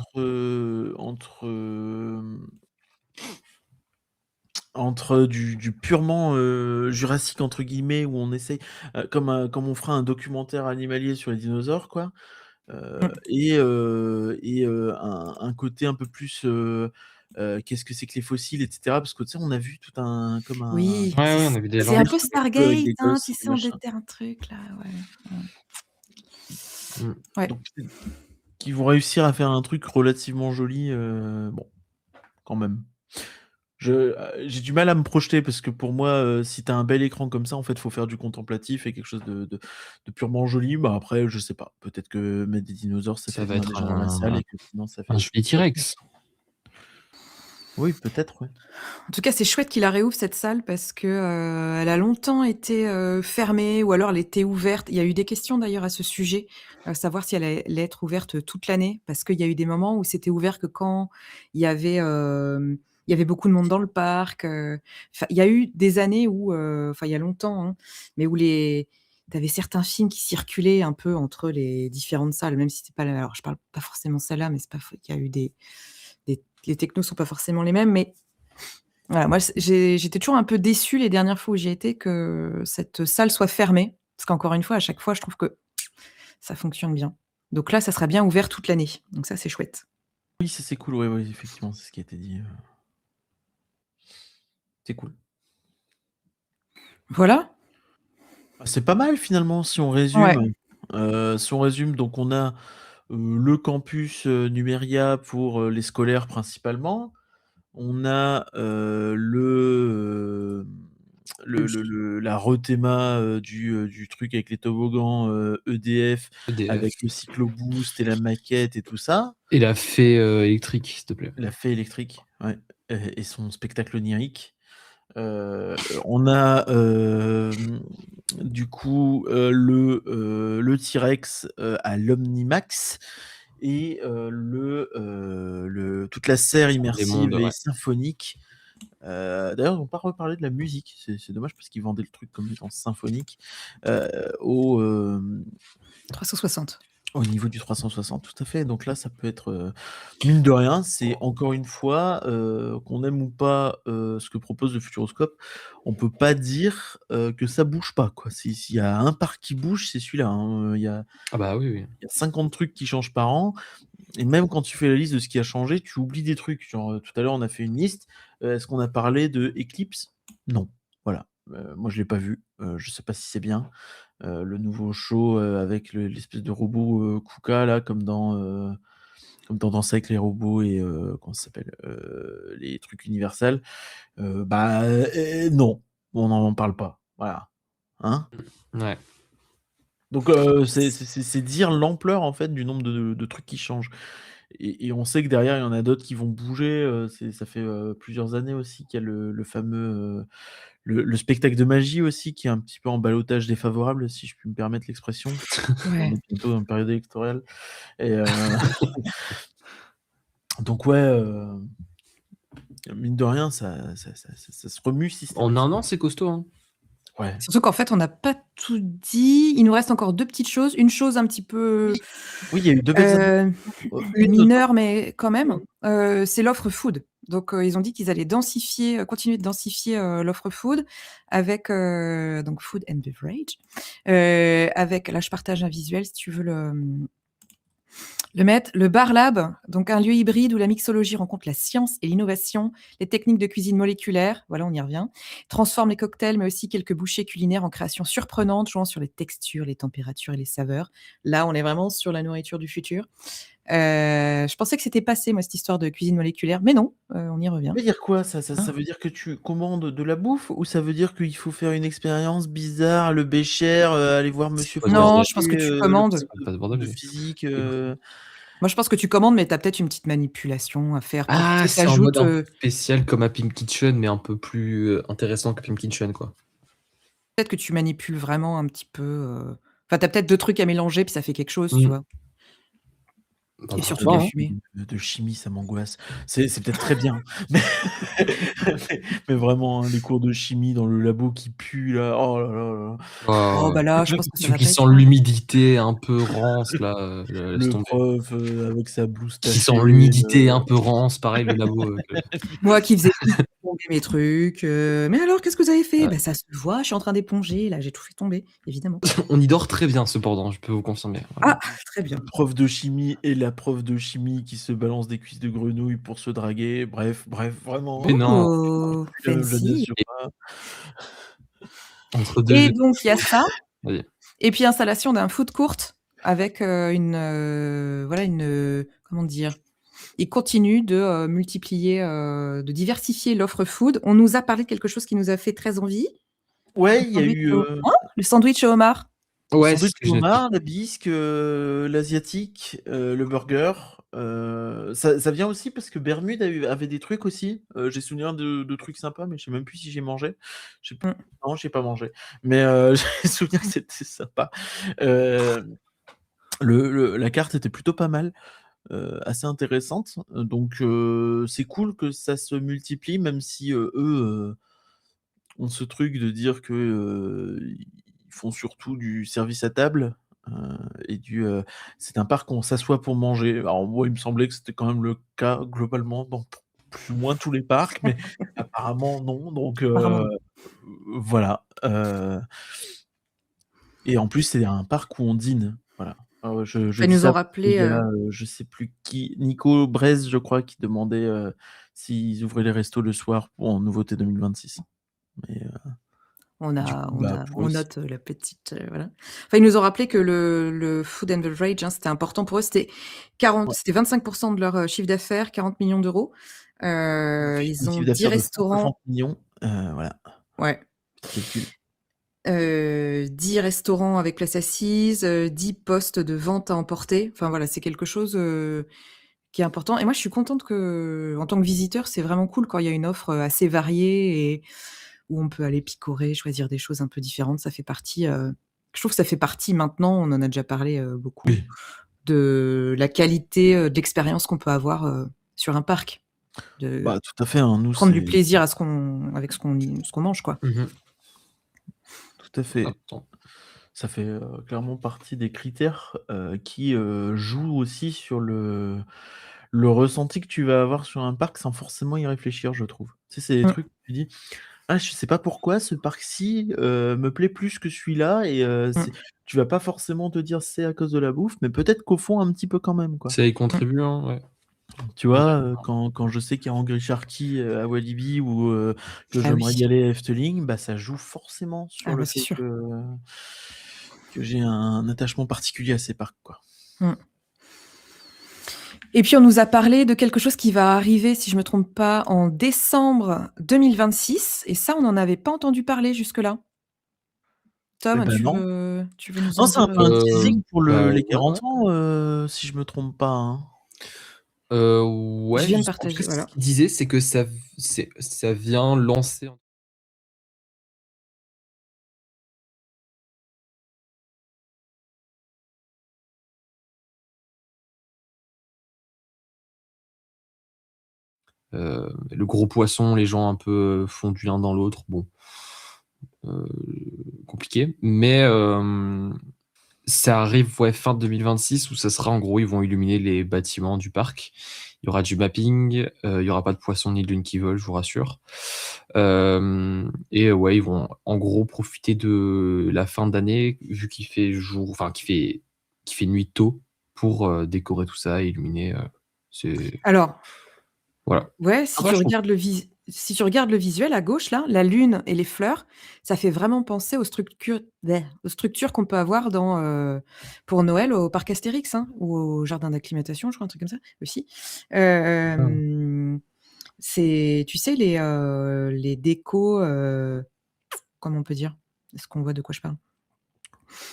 entre du purement, «jurassique» entre guillemets, où on essaye, comme on fera un documentaire animalier sur les dinosaures quoi, un côté un peu plus, qu'est-ce que c'est que les fossiles et cetera. Parce que tu sais, on a vu tout un comme un Oui, Ouais, on a vu des c'est gens un qui peu un peu avec Stargate, des hein, gosses tu et sais, on machin. déterre un truc là, ouais. Mmh. Ouais. Donc peut-être qu'ils vont réussir à faire un truc relativement joli, bon, quand même. J'ai du mal à me projeter parce que pour moi, si tu as un bel écran comme ça, en fait, faut faire du contemplatif et quelque chose de purement joli. Bah, après, je sais pas, peut-être que mettre des dinosaures, ça Ça fait va venir des être gens dans la salle et que sinon ça un fait joli ça fait T-Rex. oui, peut-être, ouais. En tout cas, c'est chouette qu'il la réouvre cette salle parce que elle a longtemps été fermée ou alors elle était ouverte. Il y a eu des questions d'ailleurs à ce sujet, savoir si elle allait être ouverte toute l'année parce qu'il y a eu des moments où c'était ouvert que quand il y avait beaucoup de monde dans le parc. Il y a eu des années où, il y a longtemps, hein, mais où tu avais certains films qui circulaient un peu entre les différentes salles, même si c'est pas alors je parle pas forcément celle-là, mais c'est pas il y a eu les technos sont pas forcément les mêmes, mais voilà, moi, j'étais toujours un peu déçue les dernières fois où j'y étais que cette salle soit fermée. Parce qu'encore une fois, à chaque fois, je trouve que ça fonctionne bien. Donc là, ça sera bien ouvert toute l'année. Donc ça, c'est chouette. Oui, ça c'est cool, ouais, effectivement, c'est ce qui a été dit, c'est cool. Voilà. Bah, c'est pas mal finalement si on résume. Ouais. Si on résume, donc on a, le campus, Numeria pour, les scolaires principalement. On a, la rethéma, du truc avec les toboggans, EDF EDF. avec le cycloboost et la maquette et tout ça. Et la fée électrique, s'il te plaît. La fée électrique, ouais, et son spectacle onirique. On a, du coup, le T-Rex, à l'Omnimax et toute la serre Des mondes, immersive et ouais. symphonique. D'ailleurs, ils n'ont pas reparlé de la musique, c'est dommage parce qu'ils vendaient le truc comme étant symphonique, au, 360. au niveau du 360, tout à fait. Donc là, ça peut être, mine de rien, c'est encore une fois, qu'on aime ou pas, ce que propose le Futuroscope, on peut pas dire, que ça bouge pas, quoi. S'il y a un parc qui bouge, c'est celui-là, hein, Ah bah oui, oui. il y a 50 trucs qui changent par an et même quand tu fais la liste de ce qui a changé, tu oublies des trucs. Genre, tout à l'heure, on a fait une liste, est-ce qu'on a parlé de Eclipse? Non, voilà. Moi, je l'ai pas vu. Je sais pas si c'est bien. Le nouveau show avec l'espèce de robot Kuka, là, comme dans Danser avec les robots et comment ça s'appelle les trucs universels. Non, on n'en parle pas. Voilà. Hein? Ouais. Donc, c'est dire l'ampleur, en fait, du nombre de trucs qui changent. Et on sait que derrière, il y en a d'autres qui vont bouger. Ça fait plusieurs années aussi qu'il y a le fameux le spectacle de magie aussi, qui est un petit peu en ballottage défavorable, si je puis me permettre l'expression. On Ouais. est bientôt dans une période électorale. Et donc, ouais, mine de rien, ça se remue En systématiquement. un an, c'est costaud. Hein. Ouais. Surtout qu'en fait, on n'a pas tout dit. Il nous reste encore 2 petites choses. Une chose un petit peu, Oui, il y a eu 2 belles annonces. Une mineure, mais quand même, c'est l'offre food. Donc, ils ont dit qu'ils allaient continuer de densifier, l'offre food avec, donc food and beverage, avec là, je partage un visuel si tu veux le mettre. Le Bar Lab, donc un lieu hybride où la mixologie rencontre la science et l'innovation, les techniques de cuisine moléculaire, voilà, on y revient, transforme les cocktails, mais aussi quelques bouchées culinaires en créations surprenantes, jouant sur les textures, les températures et les saveurs. Là, on est vraiment sur la nourriture du futur. Je pensais que c'était passé, moi, cette histoire de cuisine moléculaire, mais non, on y revient. Ça veut dire quoi ça? Ça Ah. veut dire que tu commandes de la bouffe ou ça veut dire qu'il faut faire une expérience bizarre, le Bécher, aller voir Monsieur pas de Non, bordel. je pense que tu le commandes. prof Pas de bordel, de oui. physique, Moi, je pense que tu commandes, mais tu as peut-être une petite manipulation à faire pour Ah, que c'est en mode tu un ajoutes, peu spécial comme à Pimp Kitchen, mais un peu plus intéressant que Pimp Kitchen, quoi. peut-être que tu manipules vraiment un petit peu, enfin, tu as peut-être 2 trucs à mélanger, puis ça fait quelque chose, tu vois? Bah, Et pourquoi surtout pas, de la hein. fumée. de chimie, ça m'angoisse. C'est peut-être très bien, mais mais vraiment, hein, les cours de chimie dans le labo qui puent là, oh là là là. Oh, Oh, bah, là, je pense que ça celui va qui pas sent être loin. l'humidité un peu rance là, laisse Le tomber. prof, avec sa blouse Qui sent tachée, l'humidité un peu rance, pareil le labo, Moi qui faisais tomber mes trucs, «Mais alors, qu'est-ce que vous avez fait?» Ouais. «Bah, ça se voit, je suis en train d'éponger, là, j'ai tout fait tomber», évidemment. On y dort très bien cependant, je peux vous confirmer. Voilà. Ah! Très bien. le prof de chimie et la prof de chimie qui se balance des cuisses de grenouille pour se draguer. Bref, vraiment, Mais non, Oh! je Fancy. n'assure pas. entre 2 Et jeux. donc il y a ça, Vas-y. et puis installation d'un food court avec, voilà, comment dire? Ils continuent de, multiplier, de diversifier l'offre food. On nous a parlé de quelque chose qui nous a fait très envie. Ouais, Le il y a sandwich eu, au le sandwich au homard. le Ouais, c'est sandwich ce que au j'ai noté. homard, la bisque, l'asiatique, le burger. Ça vient aussi parce que Bermude avait des trucs aussi. J'ai souvenir de trucs sympas, mais je sais même plus si j'ai mangé. J'ai p Mmh. Non, j'ai pas mangé. Mais j'ai souvenir que c'était sympa. Hem, la carte était plutôt pas mal, assez intéressante. Donc c'est cool que ça se multiplie, même si, eux, ont ce truc de dire que, ils font surtout du service à table, heu et c'est un parc où on s'assoit pour manger. Alors moi, il me semblait que c'était quand même le cas globalement dans plus ou moins tous les parcs, mais apparemment non, donc Apparemment non. voilà, et en plus, c'est un parc où on dîne, voilà. Je Ils dis nous ça ont parce rappelé, qu'il y a, je sais plus qui, Nico Brez, je crois, qui demandait, s'ils ouvraient les restos le soir pour en nouveauté 2026. Mais on du a coup, on bah, a pour on eux, note, la petite, voilà. Enfin, ils nous ont rappelé que le food and beverage, hein, c'était important pour eux. ouais, C'était 25 de leur, chiffre d'affaires, 40 millions d'euros. un Ils ont chiffre 10 d'affaires de 160 restaurants. 000 000, voilà, Ouais. petit calcul. 10 restaurants avec place assise, 10 postes de vente à emporter. Enfin voilà, c'est quelque chose, qui est important, et moi je suis contente qu'en tant que visiteur, c'est vraiment cool quand il y a une offre, assez variée et où on peut aller picorer, choisir des choses un peu différentes. Ça fait partie, je trouve que ça fait partie maintenant, on en a déjà parlé, beaucoup, Oui. de la qualité, de l'expérience qu'on peut avoir, sur un parc. De Bah, tout à fait, hein, nous, prendre du c'est plaisir à avec ce qu'on mange, quoi. Mmh. tout à fait. Important. Ça fait, clairement partie des critères, qui, jouent aussi sur le ressenti que tu vas avoir sur un parc sans forcément y réfléchir, je trouve. Tu sais, c'est des Mmh. trucs où tu dis: «Ah, je sais pas pourquoi ce parc-ci, me plaît plus que celui-là», et Mmh. tu vas pas forcément te dire: «C'est à cause de la bouffe», mais peut-être qu'au fond un petit peu quand même, quoi. Ça y Mmh. contribue, hein, ouais. Tu vois, quand je sais qu'il y a Angry Sharky à Walibi ou que je Ah vais me oui. régaler à Efteling, bah, ça joue forcément sur Ah le bah, c'est fait sûr. que j'ai un attachement particulier à ces parcs, quoi. Mm. Et puis, on nous a parlé de quelque chose qui va arriver, si je me trompe pas, en décembre 2026. Et ça, on n'en avait pas entendu parler jusque-là. Eh Tom, ben non. tu veux nous Non, en c'est un dire peu un teasing pour les Ouais, 40 ans, si je me trompe pas, hein. Je Ouais, viens de en tout partager, cas, ce voilà. qu'il disait, c'est que ça vient lancer le gros poisson, les gens un peu fondus l'un dans l'autre. Bon, compliqué. Mais ça arrive fin 2026 où ça sera en gros, ils vont illuminer les bâtiments du parc. Il y aura du mapping, il n'y aura pas de poissons ni de lunes qui volent, je vous rassure. Et ouais, ils vont en gros profiter de la fin d'année, vu qu'il fait jour, enfin qu'il fait nuit tôt, pour décorer tout ça et illuminer. Alors, Voilà. ouais, Ah bah, je trouve si tu regardes le visuel à gauche, là, la lune et les fleurs, ça fait vraiment penser aux structures qu'on peut avoir pour Noël au parc Astérix, hein, ou au jardin d'acclimatation, je crois, un truc comme ça aussi. Tu sais, les décos, comment on peut dire? Est-ce qu'on voit de quoi je parle?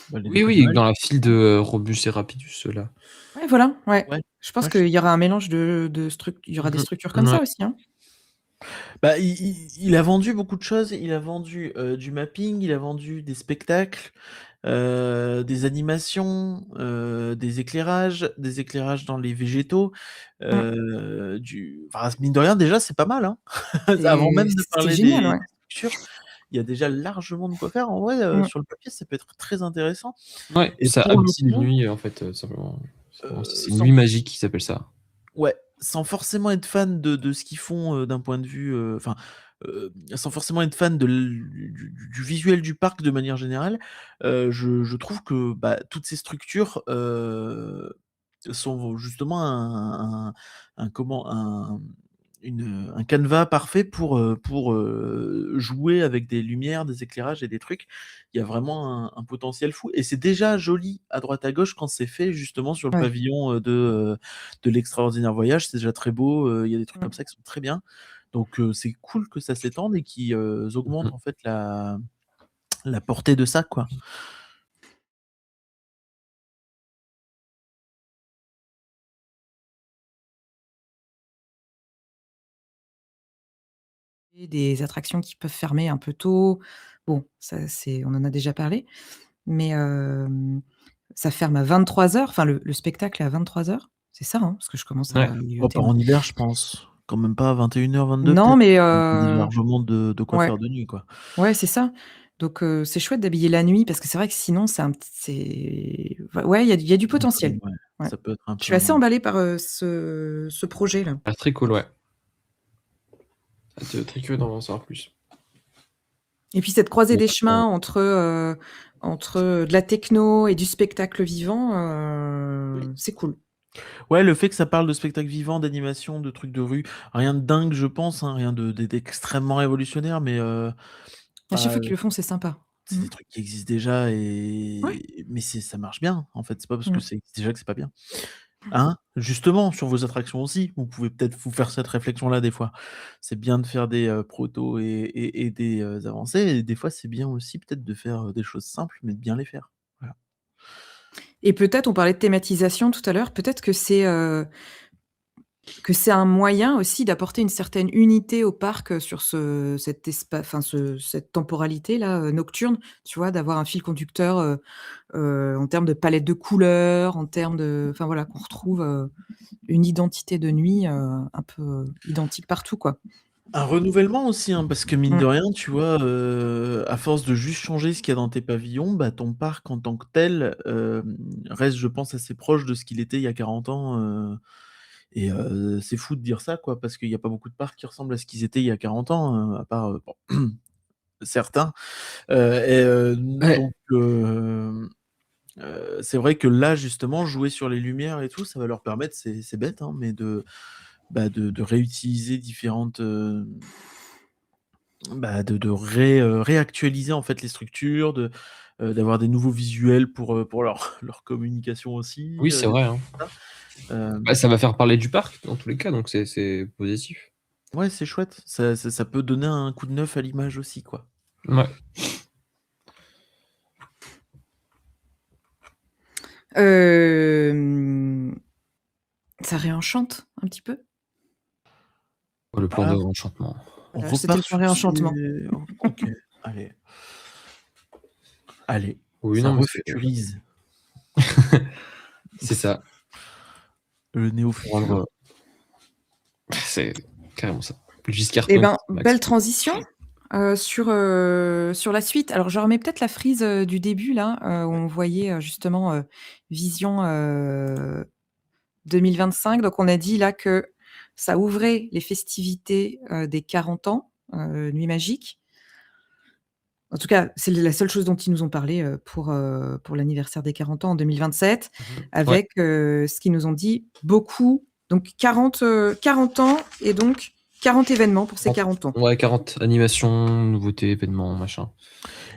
bah, les Oui, décos de oui, Noël. dans la file de Robus et Rapidus, là. Ouais, voilà, ouais. Ouais. Je pense Ouais, qu'il y aura un mélange il y aura des Mhm. structures comme Ouais. ça aussi, hein. Bah, il a vendu beaucoup de choses. Il a vendu du mapping, il a vendu des spectacles, des animations, des éclairages dans les végétaux. Enfin, mine de rien, déjà, c'est pas mal, hein. Avant même de C'est parler génial, des ouais. structures, il y a déjà largement de quoi faire. En vrai, Mmh. sur le papier, ça peut être très intéressant. Ouais, Et ça pour le habille les coup, nuits, en fait, simplement. C'est une sans nuit magique qui s'appelle ça. Ouais, sans forcément être fan de ce qu'ils font, d'un point de vue, enfin, sans forcément être fan du visuel du parc de manière générale, je trouve que, bah, toutes ces structures, sont justement un canevas parfait pour jouer avec des lumières, des éclairages et des trucs. Il y a vraiment un potentiel fou et c'est déjà joli à droite à gauche quand c'est fait justement sur le Ouais. pavillon, de l'extraordinaire voyage. C'est déjà très beau, il y a des trucs Mmh. comme ça qui sont très bien. Donc c'est cool que ça s'étende et qu'ils, augmentent Mhm. en fait la portée de ça, quoi. Des attractions qui peuvent fermer un peu tôt. Bon, ça on en a déjà parlé, mais ça ferme à 23h, enfin le spectacle est à 23h. C'est ça, hein? Parce que je commence Ouais. à Oh, grignoter pas moi. en hiver, je pense. Quand même pas à 21h-22 Non, peut-être. mais Il y a largement de quoi ouais, faire de nuit, quoi. ouais, c'est ça. Donc c'est chouette d'habiller la nuit parce que c'est vrai que sinon ouais, il y a du Un peu, potentiel. ouais, Ouais. ça peut être un Je peu suis assez moins. emballée par, ce projet-là. Ah, très cool, ouais. Très curieux d'en savoir plus. Et puis cette croisée Mais, des chemins entre de la techno et du spectacle vivant, c'est cool. Ouais, le fait que ça parle de spectacle vivant, d'animation, de trucs de rue, rien de dingue, je pense, hein, rien d'extrêmement révolutionnaire, mais À chaque bah, fois qu'ils le font, c'est sympa. c'est Mmh. des trucs qui existent déjà Ouais. mais ça marche bien, en fait. C'est pas parce que Mmh. ça existe déjà que c'est pas bien. Hein? Justement, sur vos attractions aussi, vous pouvez peut-être vous faire cette réflexion-là des fois. C'est bien de faire des, protos et des, avancées et des fois, c'est bien aussi peut-être de faire, des choses simples, mais de bien les faire. Voilà. Et peut-être, on parlait de thématisation tout à l'heure, peut-être que c'est un moyen aussi d'apporter une certaine unité au parc, sur cette temporalité-là, nocturne, tu vois? D'avoir un fil conducteur, en termes de palette de couleurs, en termes enfin voilà, qu'on retrouve, une identité de nuit, un peu identique partout, quoi. Un renouvellement aussi, hein, parce que mine de Mmh. rien, tu vois, à force de juste changer ce qu'il y a dans tes pavillons, bah, ton parc en tant que tel, reste, je pense, assez proche de ce qu'il était il y a 40 ans, et c'est fou de dire ça, quoi, parce qu'il y a pas beaucoup de parcs qui ressemblent à ce qu'ils étaient il y a 40 ans, à part, bon, certains, et ouais. donc C'est vrai que là, justement, jouer sur les lumières et tout, ça va leur permettre, c'est bête, hein, mais de réutiliser différentes, réactualiser en fait les structures, d'avoir des nouveaux visuels pour leur communication aussi, Oui, c'est des vrai, trucs hein. comme ça. Bah, ça va faire parler du parc dans tous les cas, donc c'est positif. Ouais, c'est chouette. Ça peut donner un coup de neuf à l'image aussi, quoi. Ouais. Ça réenchante un petit peu. Le plan Ah, de réenchantement. on Voilà, c'était repart le sur réenchantement. OK, allez, Oui, ça non, mais refuturise c'est ça. le néo-futur. Rendre... C'est carrément ça. Giscard Eh peint, ben, Max. belle transition sur la suite. Alors, je remets peut-être la frise du début, là, où on voyait justement Vision 2025. Donc, on a dit là que ça ouvrait les festivités des 40 ans, Nuit Magique. En tout cas, c'est la seule chose dont ils nous ont parlé pour l'anniversaire des 40 ans en 2027, avec ce qu'ils nous ont dit beaucoup. Donc, 40 ans et donc 40 événements pour ces 40 ans. Ouais, 40 animations, nouveautés, événements, machin.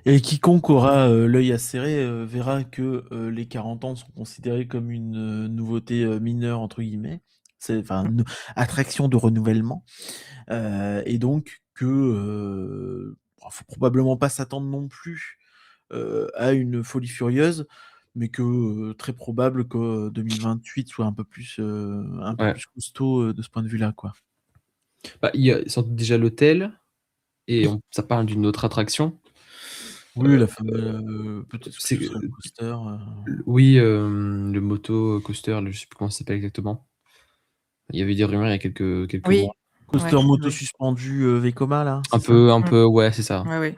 Et quiconque aura l'œil acéré verra que les 40 ans sont considérés comme une nouveauté mineure, entre guillemets. C'est une attraction de renouvellement. Et donc que faut probablement pas s'attendre non plus à une folie furieuse, mais que très probable que 2028 soit un peu plus plus costaud de ce point de vue-là, quoi. Bah, il y a déjà l'hôtel, et ça parle d'une autre attraction. Oui, la fameuse peut-être que c'est- ce serait le coaster. Oui, le moto coaster, je sais plus comment ça s'appelle exactement. Il y avait des rumeurs il y a quelques Oui. mois. Coaster Ouais. moto suspendu Vekoma, là, Un c'est ça? peu, ouais, c'est ça. Ouais.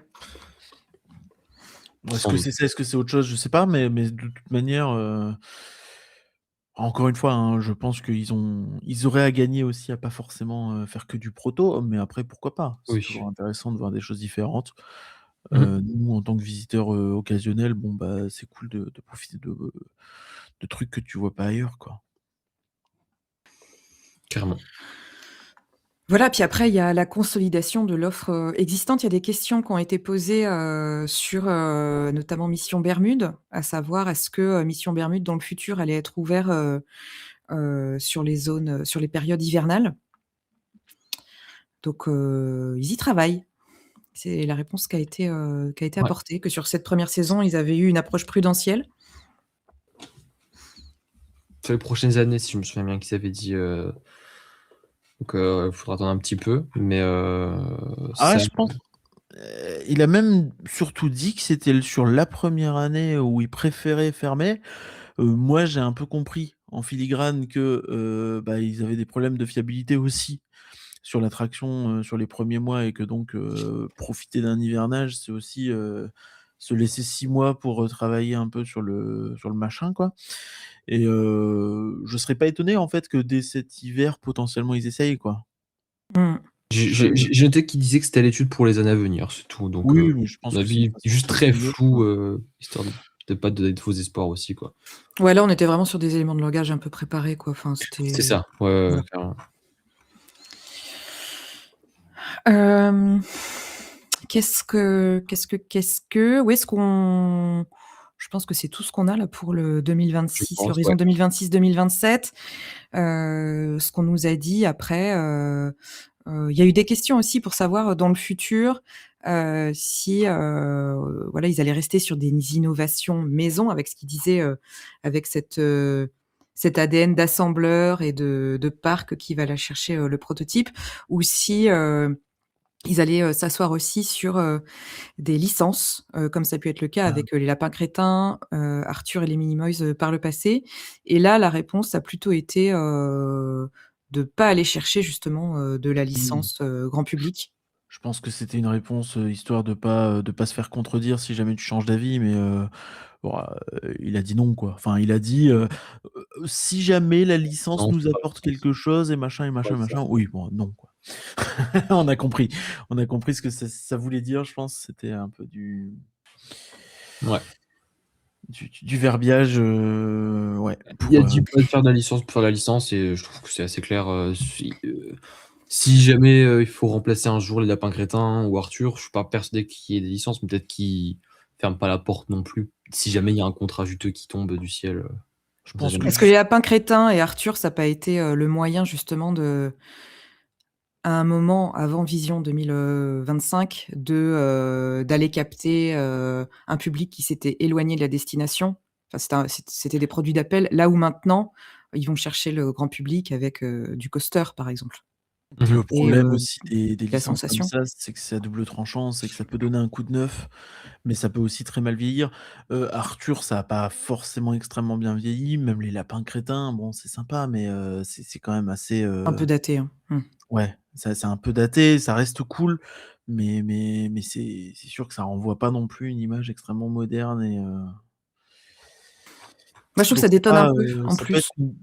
Est-ce que c'est ça? Est-ce que c'est autre chose? Je sais pas, mais de toute manière, encore une fois, hein, je pense ils auraient à gagner aussi à pas forcément faire que du proto, mais après, pourquoi pas? C'est Oui. toujours intéressant de voir des choses différentes. Mhm. Nous, en tant que visiteurs occasionnels, bon, bah, c'est cool de profiter de trucs que tu vois pas ailleurs, quoi. Carrément. Voilà, puis après, il y a la consolidation de l'offre existante. Il y a des questions qui ont été posées sur notamment Mission Bermude, à savoir est-ce que Mission Bermude, dans le futur, allait être ouvert sur les zones, sur les périodes hivernales. Donc, ils y travaillent. C'est la réponse qui a été apportée, que sur cette première saison, ils avaient eu une approche prudentielle. Sur les prochaines années, si je me souviens bien qu'ils avaient dit. Donc, il faudra attendre un petit peu, mais Je pense. Il a même surtout dit que c'était sur la première année où il préférait fermer. Moi, j'ai un peu compris en filigrane que ils avaient des problèmes de fiabilité aussi sur l'attraction sur les premiers mois et que donc profiter d'un hivernage, c'est aussi se laisser 6 mois pour travailler un peu sur le machin, quoi. Et je serais pas étonné en fait que dès cet hiver, potentiellement, ils essayent, quoi. J'ai noté qu'il disait que c'était à l'étude pour les années à venir, c'est tout. Donc, Oui, mais je pense mon que c'est une avis, façon juste de très prévenir, flou, quoi. histoire de pas donner de faux espoirs aussi, quoi. Ouais, là, on était vraiment sur des éléments de langage un peu préparés, quoi. Enfin, c'était. C'est ça, ouais, Voilà. carrément. Qu'est-ce que où est-ce qu'on je pense que c'est tout ce qu'on a là pour le 2026, pense, l'horizon ouais. 2026-2027. Ce qu'on nous a dit après, il y a eu des questions aussi pour savoir dans le futur si voilà, ils allaient rester sur des innovations maison avec ce qu'ils disaient, avec cet ADN d'assembleur et de parc qui va aller chercher le prototype, ou si ils allaient s'asseoir aussi sur des licences, comme ça a pu être le cas avec les Lapins Crétins, Arthur et les Minimoys par le passé. Et là, la réponse a plutôt été de pas aller chercher justement de la licence grand public. Je pense que c'était une réponse histoire de pas se faire contredire si jamais tu changes d'avis, mais il a dit non, quoi. Enfin, il a dit si jamais la licence Non, nous c'est pas apporte quelque chose et machin et machin, Ouais, c'est ça. machin. Oui, bon, non, quoi. On a compris. On a compris ce que ça voulait dire, je pense. C'était un peu du. Ouais. du verbiage, ouais, Il y a pour, dit pas de faire de la licence pour faire la licence et je trouve que c'est assez clair. Si jamais il faut remplacer un jour les lapins crétins ou Arthur, je suis pas persuadé qu'il y ait des licences, mais peut-être qu'ils ferment pas la porte non plus. Si jamais il y a un contrat juteux qui tombe du ciel, je on sait pense que jamais. Est-ce que les lapins crétins et Arthur, ça n'a pas été le moyen justement à un moment avant Vision 2025, d'aller capter un public qui s'était éloigné de la destination. Enfin, c'était des produits d'appel, là où maintenant, ils vont chercher le grand public avec du coaster, par exemple. le Mhm. Et problème aussi des la licences comme sensation. ça, c'est que c'est à double tranchant, c'est que ça peut donner un coup de neuf, mais ça peut aussi très mal vieillir. Arthur, ça a pas forcément extrêmement bien vieilli, même les lapins crétins, bon, c'est sympa, mais c'est quand même assez, Un peu daté. Hein. ouais, ça c'est un peu daté, ça reste cool, mais c'est sûr que ça renvoie pas non plus une image extrêmement moderne et Moi, je trouve que donc ça c'est détonne un pas, peu, en ça peut être plus. une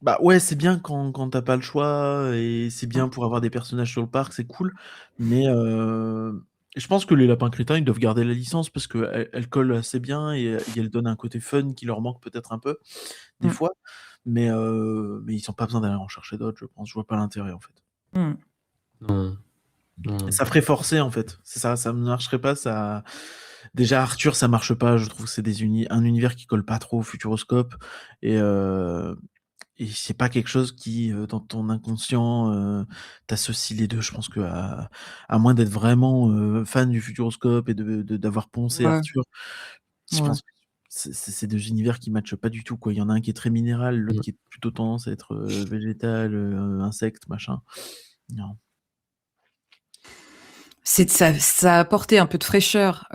bah, ouais, c'est bien quand tu pas le choix et c'est Mmh. bien pour avoir des personnages sur le parc, c'est cool, mais je pense que les lapins crétins, ils doivent garder la licence parce qu'elle colle assez bien et elle donne un côté fun qui leur manque peut-être un peu, des Mmh. fois, mais ils ont pas besoin d'aller en chercher d'autres, je pense. Je vois pas l'intérêt, en fait. Mmh. Non, non. Ça ferait forcer, en fait. C'est ça ne marcherait pas, ça déjà Arthur, ça marche pas, je trouve que c'est un univers qui colle pas trop au Futuroscope et c'est pas quelque chose qui, dans ton inconscient, t'associe les 2. Je pense qu'à moins d'être vraiment, fan du Futuroscope et d'avoir poncé Ouais, Arthur, je ouais. pense que c'est 2 univers qui matchent pas du tout, quoi. Il y en a un qui est très minéral, l'autre Mm. qui est plutôt tendance à être, végétal, insecte, machin. Non. Ça a apporté un peu de fraîcheur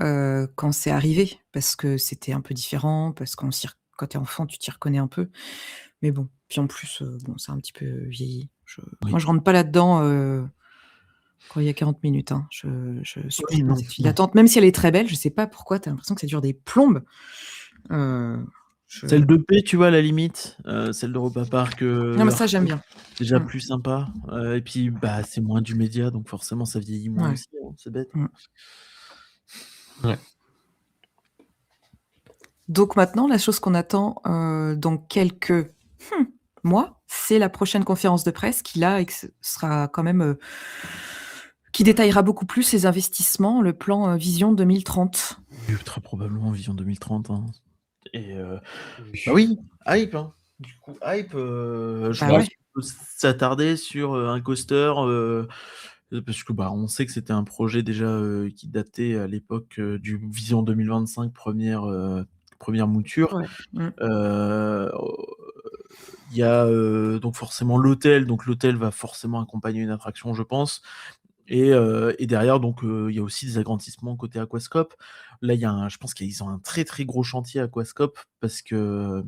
quand c'est arrivé, parce que c'était un peu différent, parce quand t'es enfant, tu t'y reconnais un peu. Mais bon, puis en plus, bon, ça a un petit peu vieilli. Moi, Oui. je rentre pas là-dedans quand il y a 40 minutes. Hein. Je Oui, supporte pas non, cette file non. d'attente, même si elle est très belle. Je sais pas pourquoi, tu as l'impression que ça dure des plombes. Je... Celle de paix, tu vois, à la limite, celle d'Europa Park, Non, mais ça, j'aime bien. déjà Mm. plus sympa, et puis, bah, c'est moins du média, donc forcément ça vieillit moins Ouais. aussi, hein, c'est bête. Mm. Ouais. Donc maintenant, la chose qu'on attend dans quelques mois, c'est la prochaine conférence de presse qui, là, sera quand même... qui détaillera beaucoup plus les investissements, le plan Vision 2030. Oui, très probablement Vision 2030, hein, et bah Oui. oui, hype, hein. Du coup, hype, je Bah Ouais. pense ouais. qu'on peut s'attarder sur, un coaster, parce que, bah, on sait que c'était un projet déjà, qui datait à l'époque, du Vision 2025 première mouture. Ouais. Mm. Heu, il y a, donc forcément l'hôtel, donc l'hôtel va forcément accompagner une attraction, je pense, et derrière donc, il y a aussi des agrandissements côté Aquascope. Là, je pense qu'ils ont un très, très gros chantier Aquascope parce que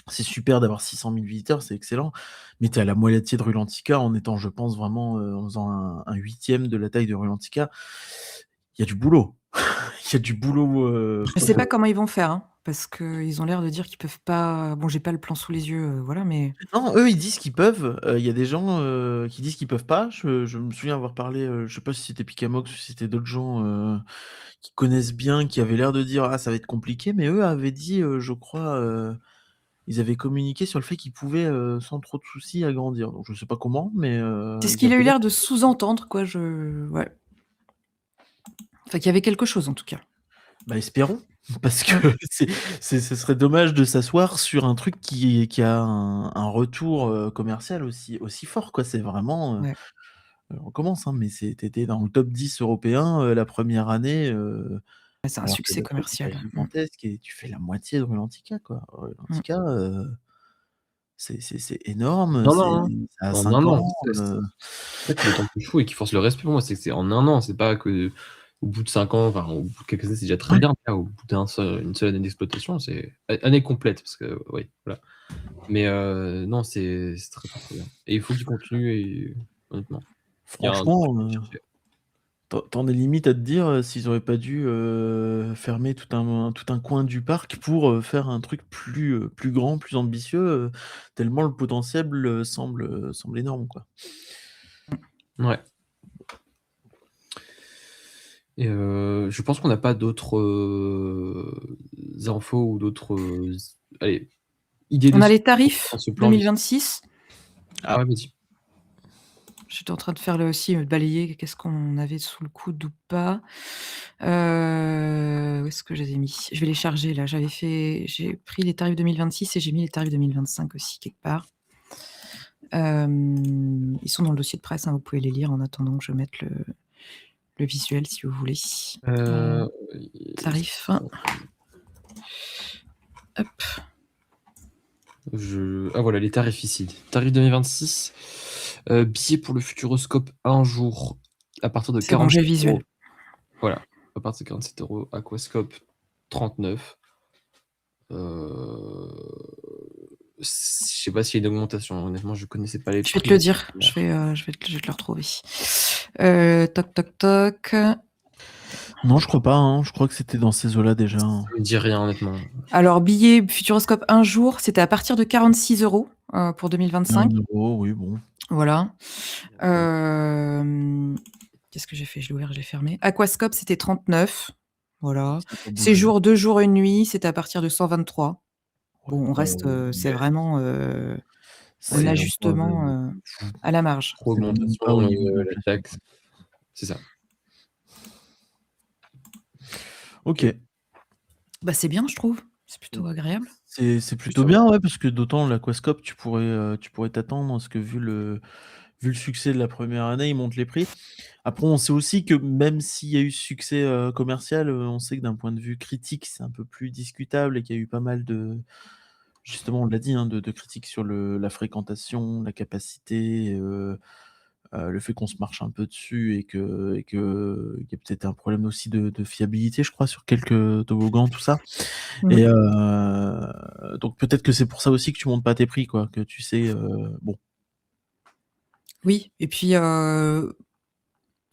c'est super d'avoir 600 000 visiteurs, c'est excellent, mais tu es à la moitié de Rulantica en étant, je pense vraiment, en faisant un 1/8 de la taille de Rulantica. Il y a du boulot. Il y a du boulot, Je sais pas pour comment ils vont faire, hein, parce qu'ils ont l'air de dire qu'ils peuvent pas... Bon, j'ai pas le plan sous les yeux, voilà, mais... non, eux, ils disent qu'ils peuvent. Il y a des gens, qui disent qu'ils peuvent pas. Je me souviens avoir parlé, je sais pas si c'était Picamox ou si c'était d'autres gens, qui connaissent bien, qui avaient l'air de dire: «Ah, ça va être compliqué», mais eux avaient dit, je crois, ils avaient communiqué sur le fait qu'ils pouvaient, sans trop de soucis agrandir. Donc je sais pas comment, mais C'est ce ils qu'il a eu avaient l'air. l'air de sous-entendre, quoi, ouais. Enfin, qu'il y avait quelque chose, en tout cas. Bah, espérons, parce que Mmh. ce serait dommage de s'asseoir sur un truc qui a un retour, commercial aussi fort, quoi. C'est vraiment, Ouais. on commence, hein, mais tu dans le top 10 européen, la première année, Ouais, c'est un alors que succès le truc est pas commercial. gigantesque et tu fais la moitié de Rulantica, quoi. Mmh. Rulantica, c'est énorme, Non, non, hein. ça a En 5 un an. ans, C'est ça qui est d'autant plus fou et qui force le respect pour moi, c'est que c'est en un an, c'est pas que au bout de 5 ans, enfin au bout de quelques années, c'est déjà très ouais. bien. Là, au bout une seule année d'exploitation, c'est année complète parce que oui, voilà. Mais non, c'est très, très, très bien. Et il faut qu'il continue et honnêtement, il y a un truc Franchement, à chercher. tu es limite à te dire, s'ils auraient pas dû, fermer tout un coin du parc pour, faire un truc plus grand, plus ambitieux, tellement le potentiel, semble énorme, quoi. Ouais. Et je pense qu'on n'a pas d'autres infos ou d'autres allez, idées On de a ce les tarifs dans ce plan. 2026. Ah ouais, vas-y. J'étais en train de faire aussi balayer qu'est-ce qu'on avait sous le coude ou pas. Où est-ce que je les ai mis? Je vais les charger là. J'ai pris les tarifs 2026 et j'ai mis les tarifs 2025 aussi quelque part. Ils sont dans le dossier de presse, hein, vous pouvez les lire en attendant que je mette le visuel si vous voulez. Tarifs. Hop. Ah voilà, les tarifs ici. Tarif 2026. Billet pour le Futuroscope un jour à partir de C'est bon, j'ai 47 le visuel. euros. Voilà, à partir de 47 euros. Aquascope 39. Je sais pas s'il y a une augmentation. Honnêtement, je connaissais pas les Je vais te prix. le dire. Je vais te le retrouver. Toc, toc, toc. Non, je crois pas. Hein. Je crois que c'était dans ces eaux-là déjà. Hein. Ça me dit rien, honnêtement. Alors, billet Futuroscope un jour, c'était à partir de 46 € pour 2025. 1 euro, oui, bon. Voilà. Qu'est-ce que j'ai fait? Je l'ai ouvert, je l'ai fermé. Aquascope, c'était 39. Voilà. Ça a pas bougé. Séjour 2 jours, 1 nuit, c'était à partir de 123. Bon, on Ouais, reste, c'est vraiment c'est un un ajustement à la marge. Trop C'est même augmentation, pas au niveau de la l'inflation, taxe. quoi. C'est ça. Ok. Bah, c'est bien, je trouve. C'est plutôt agréable. C'est plutôt bien, ouais, parce que d'autant l'Aquascope, tu pourrais t'attendre à ce que vu le succès de la première année, ils montent les prix. Après, on sait aussi que même s'il y a eu ce succès commercial, on sait que d'un point de vue critique, c'est un peu plus discutable et qu'il y a eu pas mal de, justement, on l'a dit, hein, de critiques sur la fréquentation, la capacité, le fait qu'on se marche un peu dessus et qu'il y a peut-être un problème aussi de fiabilité, je crois, sur quelques toboggans, tout ça. Et donc peut-être que c'est pour ça aussi que tu montes pas tes prix, quoi, que tu sais, bon. Oui, et puis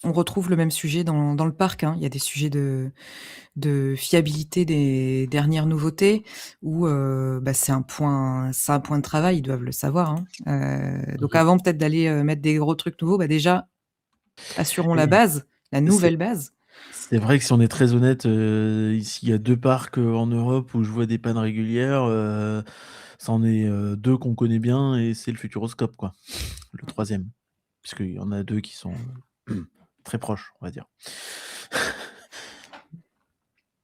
on retrouve le même sujet dans le parc, hein. Il y a des sujets de fiabilité des dernières nouveautés où bah, c'est un point de travail, ils doivent le savoir, hein. Donc avant peut-être d'aller mettre des gros trucs nouveaux, bah déjà assurons la Oui. base, la nouvelle base. C'est vrai que si on est très honnête, ici il y a 2 parcs en Europe où je vois des pannes régulières, c'en est 2 qu'on connaît bien et c'est le Futuroscope, quoi. Le 3e, puisqu'il y en a 2 qui sont très proches, on va dire.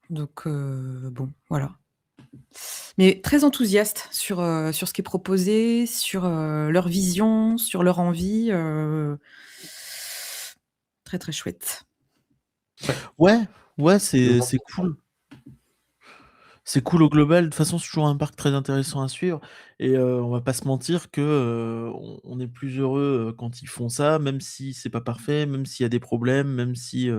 Donc bon, voilà. Mais très enthousiaste sur ce qui est proposé, sur leur vision, sur leur envie. Très, très chouette. Ouais, c'est cool. C'est cool au global. De toute façon, c'est toujours un parc très intéressant à suivre et on va pas se mentir que, on est plus heureux, quand ils font ça, même si c'est pas parfait, même s'il y a des problèmes, même si,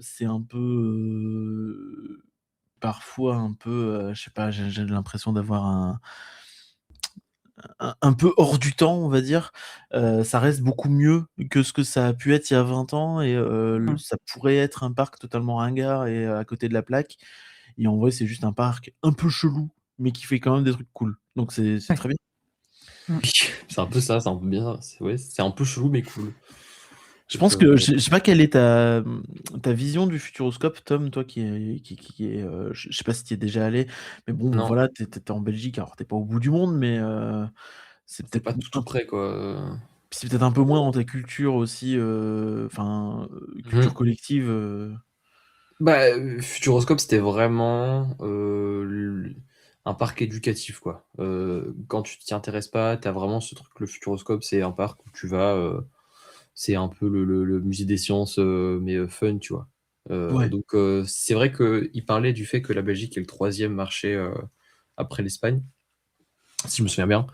c'est un peu, parfois un peu, je sais pas, j'ai l'impression d'avoir un peu hors du temps, on va dire. Ça reste beaucoup mieux que ce que ça a pu être il y a 20 ans et ça pourrait être un parc totalement ringard et à côté de la plaque. Et en vrai, c'est juste un parc un peu chelou, mais qui fait quand même des trucs cool. Donc c'est Ouais. très bien. C'est un peu ça, c'est un peu bien. C'est un peu chelou, mais cool. Je pense que je sais pas quelle est ta vision du Futuroscope, Tom, toi qui est, je sais pas si tu y es déjà allé, mais bon, Non. voilà, tu es en Belgique, alors tu es pas au bout du monde, mais c'est C'est peut-être pas tout près, quoi. c'est peut-être un peu moins dans ta culture aussi, enfin, culture collective. Bah, Futuroscope, c'était vraiment un parc éducatif, quoi. Quand tu t'y intéresses pas, t'as vraiment ce truc. Le Futuroscope, c'est un parc où tu vas. C'est un peu le musée des sciences, mais fun, tu vois. Ouais. Donc, c'est vrai qu'il parlait du fait que la Belgique est le 3e marché après l'Espagne, si je me souviens bien.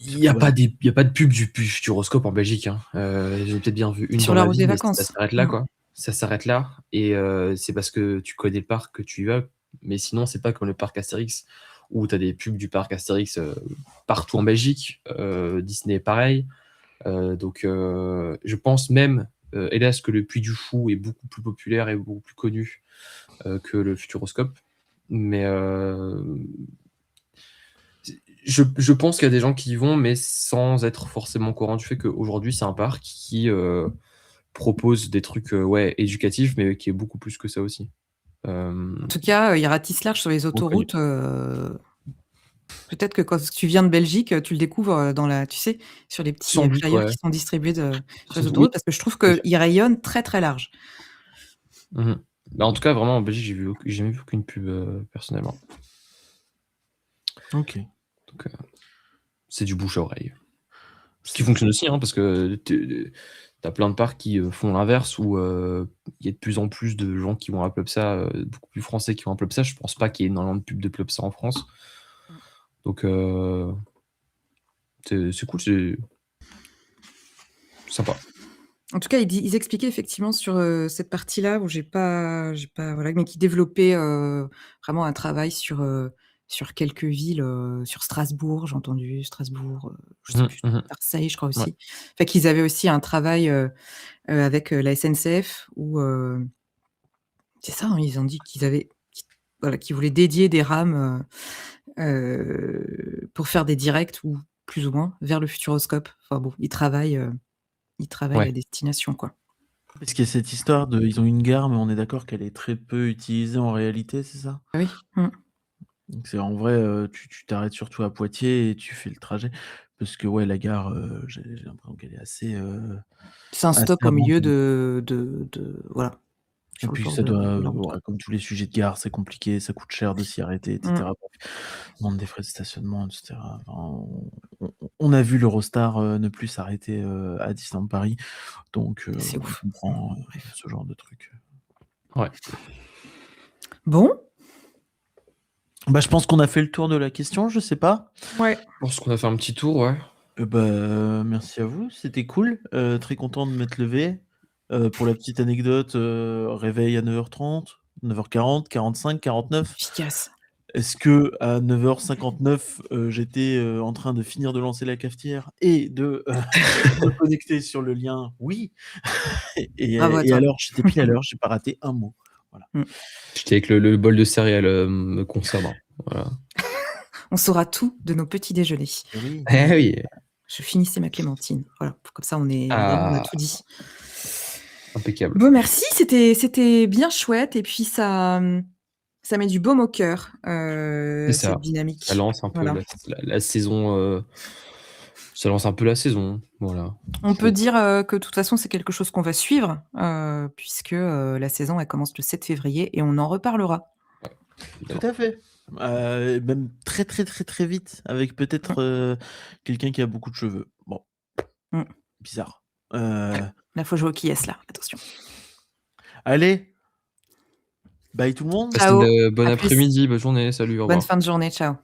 Il n'y a, Ouais. pas y a pas de pub du Futuroscope en Belgique. Hein. J'ai peut-être bien vu une Sur dans la ma route vie, des mais ça vacances. s'arrête là, quoi. Ça s'arrête là. Et c'est parce que tu connais le parc que tu y vas. Mais sinon, c'est pas comme le parc Astérix, où tu as des pubs du parc Astérix partout en Belgique. Disney, pareil. Donc, je pense même, hélas, que le Puy du Fou est beaucoup plus populaire et beaucoup plus connu que le Futuroscope. Mais je pense qu'il y a des gens qui y vont, mais sans être forcément au courant du fait qu'aujourd'hui, c'est un parc qui propose des trucs éducatifs, mais qui est beaucoup plus que ça aussi. En tout cas, ils ratissent large sur les autoroutes. Peut-être que quand tu viens de Belgique, tu le découvres tu sais, sur les petits Sans doute, flyers ouais. qui sont distribués sur Sans les doute, autoroutes, oui. parce que je trouve qu'ils rayonnent très très large. Bah, en tout cas, vraiment, en Belgique, j'ai jamais vu aucune pub personnellement. Ok. Donc, c'est du bouche à oreille. Ce qui fonctionne aussi, parce que t'as plein de parcs qui font l'inverse, où il y a de plus en plus de gens qui vont à Plopsa, beaucoup plus français qui vont à Plopsa. Je pense pas qu'il y ait énormément de pubs de Plopsa en France. Donc, c'est cool, c'est sympa. En tout cas, ils expliquaient effectivement sur cette partie-là où j'ai pas, voilà, mais qui développait vraiment un travail sur quelques villes, sur Strasbourg, j'ai entendu Strasbourg, je sais plus, Marseille, je crois aussi. Ouais. Enfin, qu'ils avaient aussi un travail avec la SNCF où c'est ça, hein, ils ont dit qu'ils voulaient dédier des rames pour faire des directs ou plus ou moins vers le Futuroscope. Enfin bon, ils travaillent Ouais. la destination, quoi. Parce qu'il y a cette histoire ils ont une gare, mais on est d'accord qu'elle est très peu utilisée en réalité, c'est ça? Ah oui. Donc c'est en vrai, tu t'arrêtes surtout à Poitiers et tu fais le trajet. Parce que la gare, j'ai l'impression qu'elle est assez, C'est un assez stop au milieu abandonnée. voilà, Et sur le puis bord ça de doit, la route, quoi. comme tous les sujets de gare, c'est compliqué, ça coûte cher de s'y arrêter, etc. Bref, on demande des frais de stationnement, etc. Enfin, on a vu l'Eurostar ne plus s'arrêter à Disneyland Paris, donc C'est on ouf. comprend Bref. ce genre de truc. Ouais. Bon, Bah, je pense qu'on a fait le tour de la question, je sais pas. ouais. Je pense qu'on a fait un petit tour, ouais. Merci à vous, c'était cool. Très content de m'être levé. Pour la petite anecdote, réveil à 9h30, 9h40, 45, 49. Efficace. Est-ce que à 9h59, j'étais en train de finir de lancer la cafetière et de me connecter sur le lien? Oui. Et Bravo à toi. alors, j'étais pile à l'heure, j'ai pas raté un mot. Voilà. J'étais avec le bol de céréales me concernant. Voilà. On saura tout de nos petits déjeuners. Et oui. Oui. Je finissais ma clémentine. Voilà, comme ça, on a tout dit. Impeccable. Bon, merci, c'était bien chouette et puis ça met du baume au cœur, C'est ça. cette dynamique. Ça lance un peu Voilà. la saison. Ça lance un peu la saison. Voilà. On peut dire que de toute façon, c'est quelque chose qu'on va suivre, puisque la saison, elle commence le 7 février et on en reparlera. Tout à fait. Même très, très, très, très vite, avec peut-être quelqu'un qui a beaucoup de cheveux. Bon. Bizarre. Là, faut jouer au qui est là, attention. Allez. Bye tout le monde. Passez Ciao. une bonne À plus. après-midi, bonne journée, salut, au revoir. Bonne fin de journée, ciao.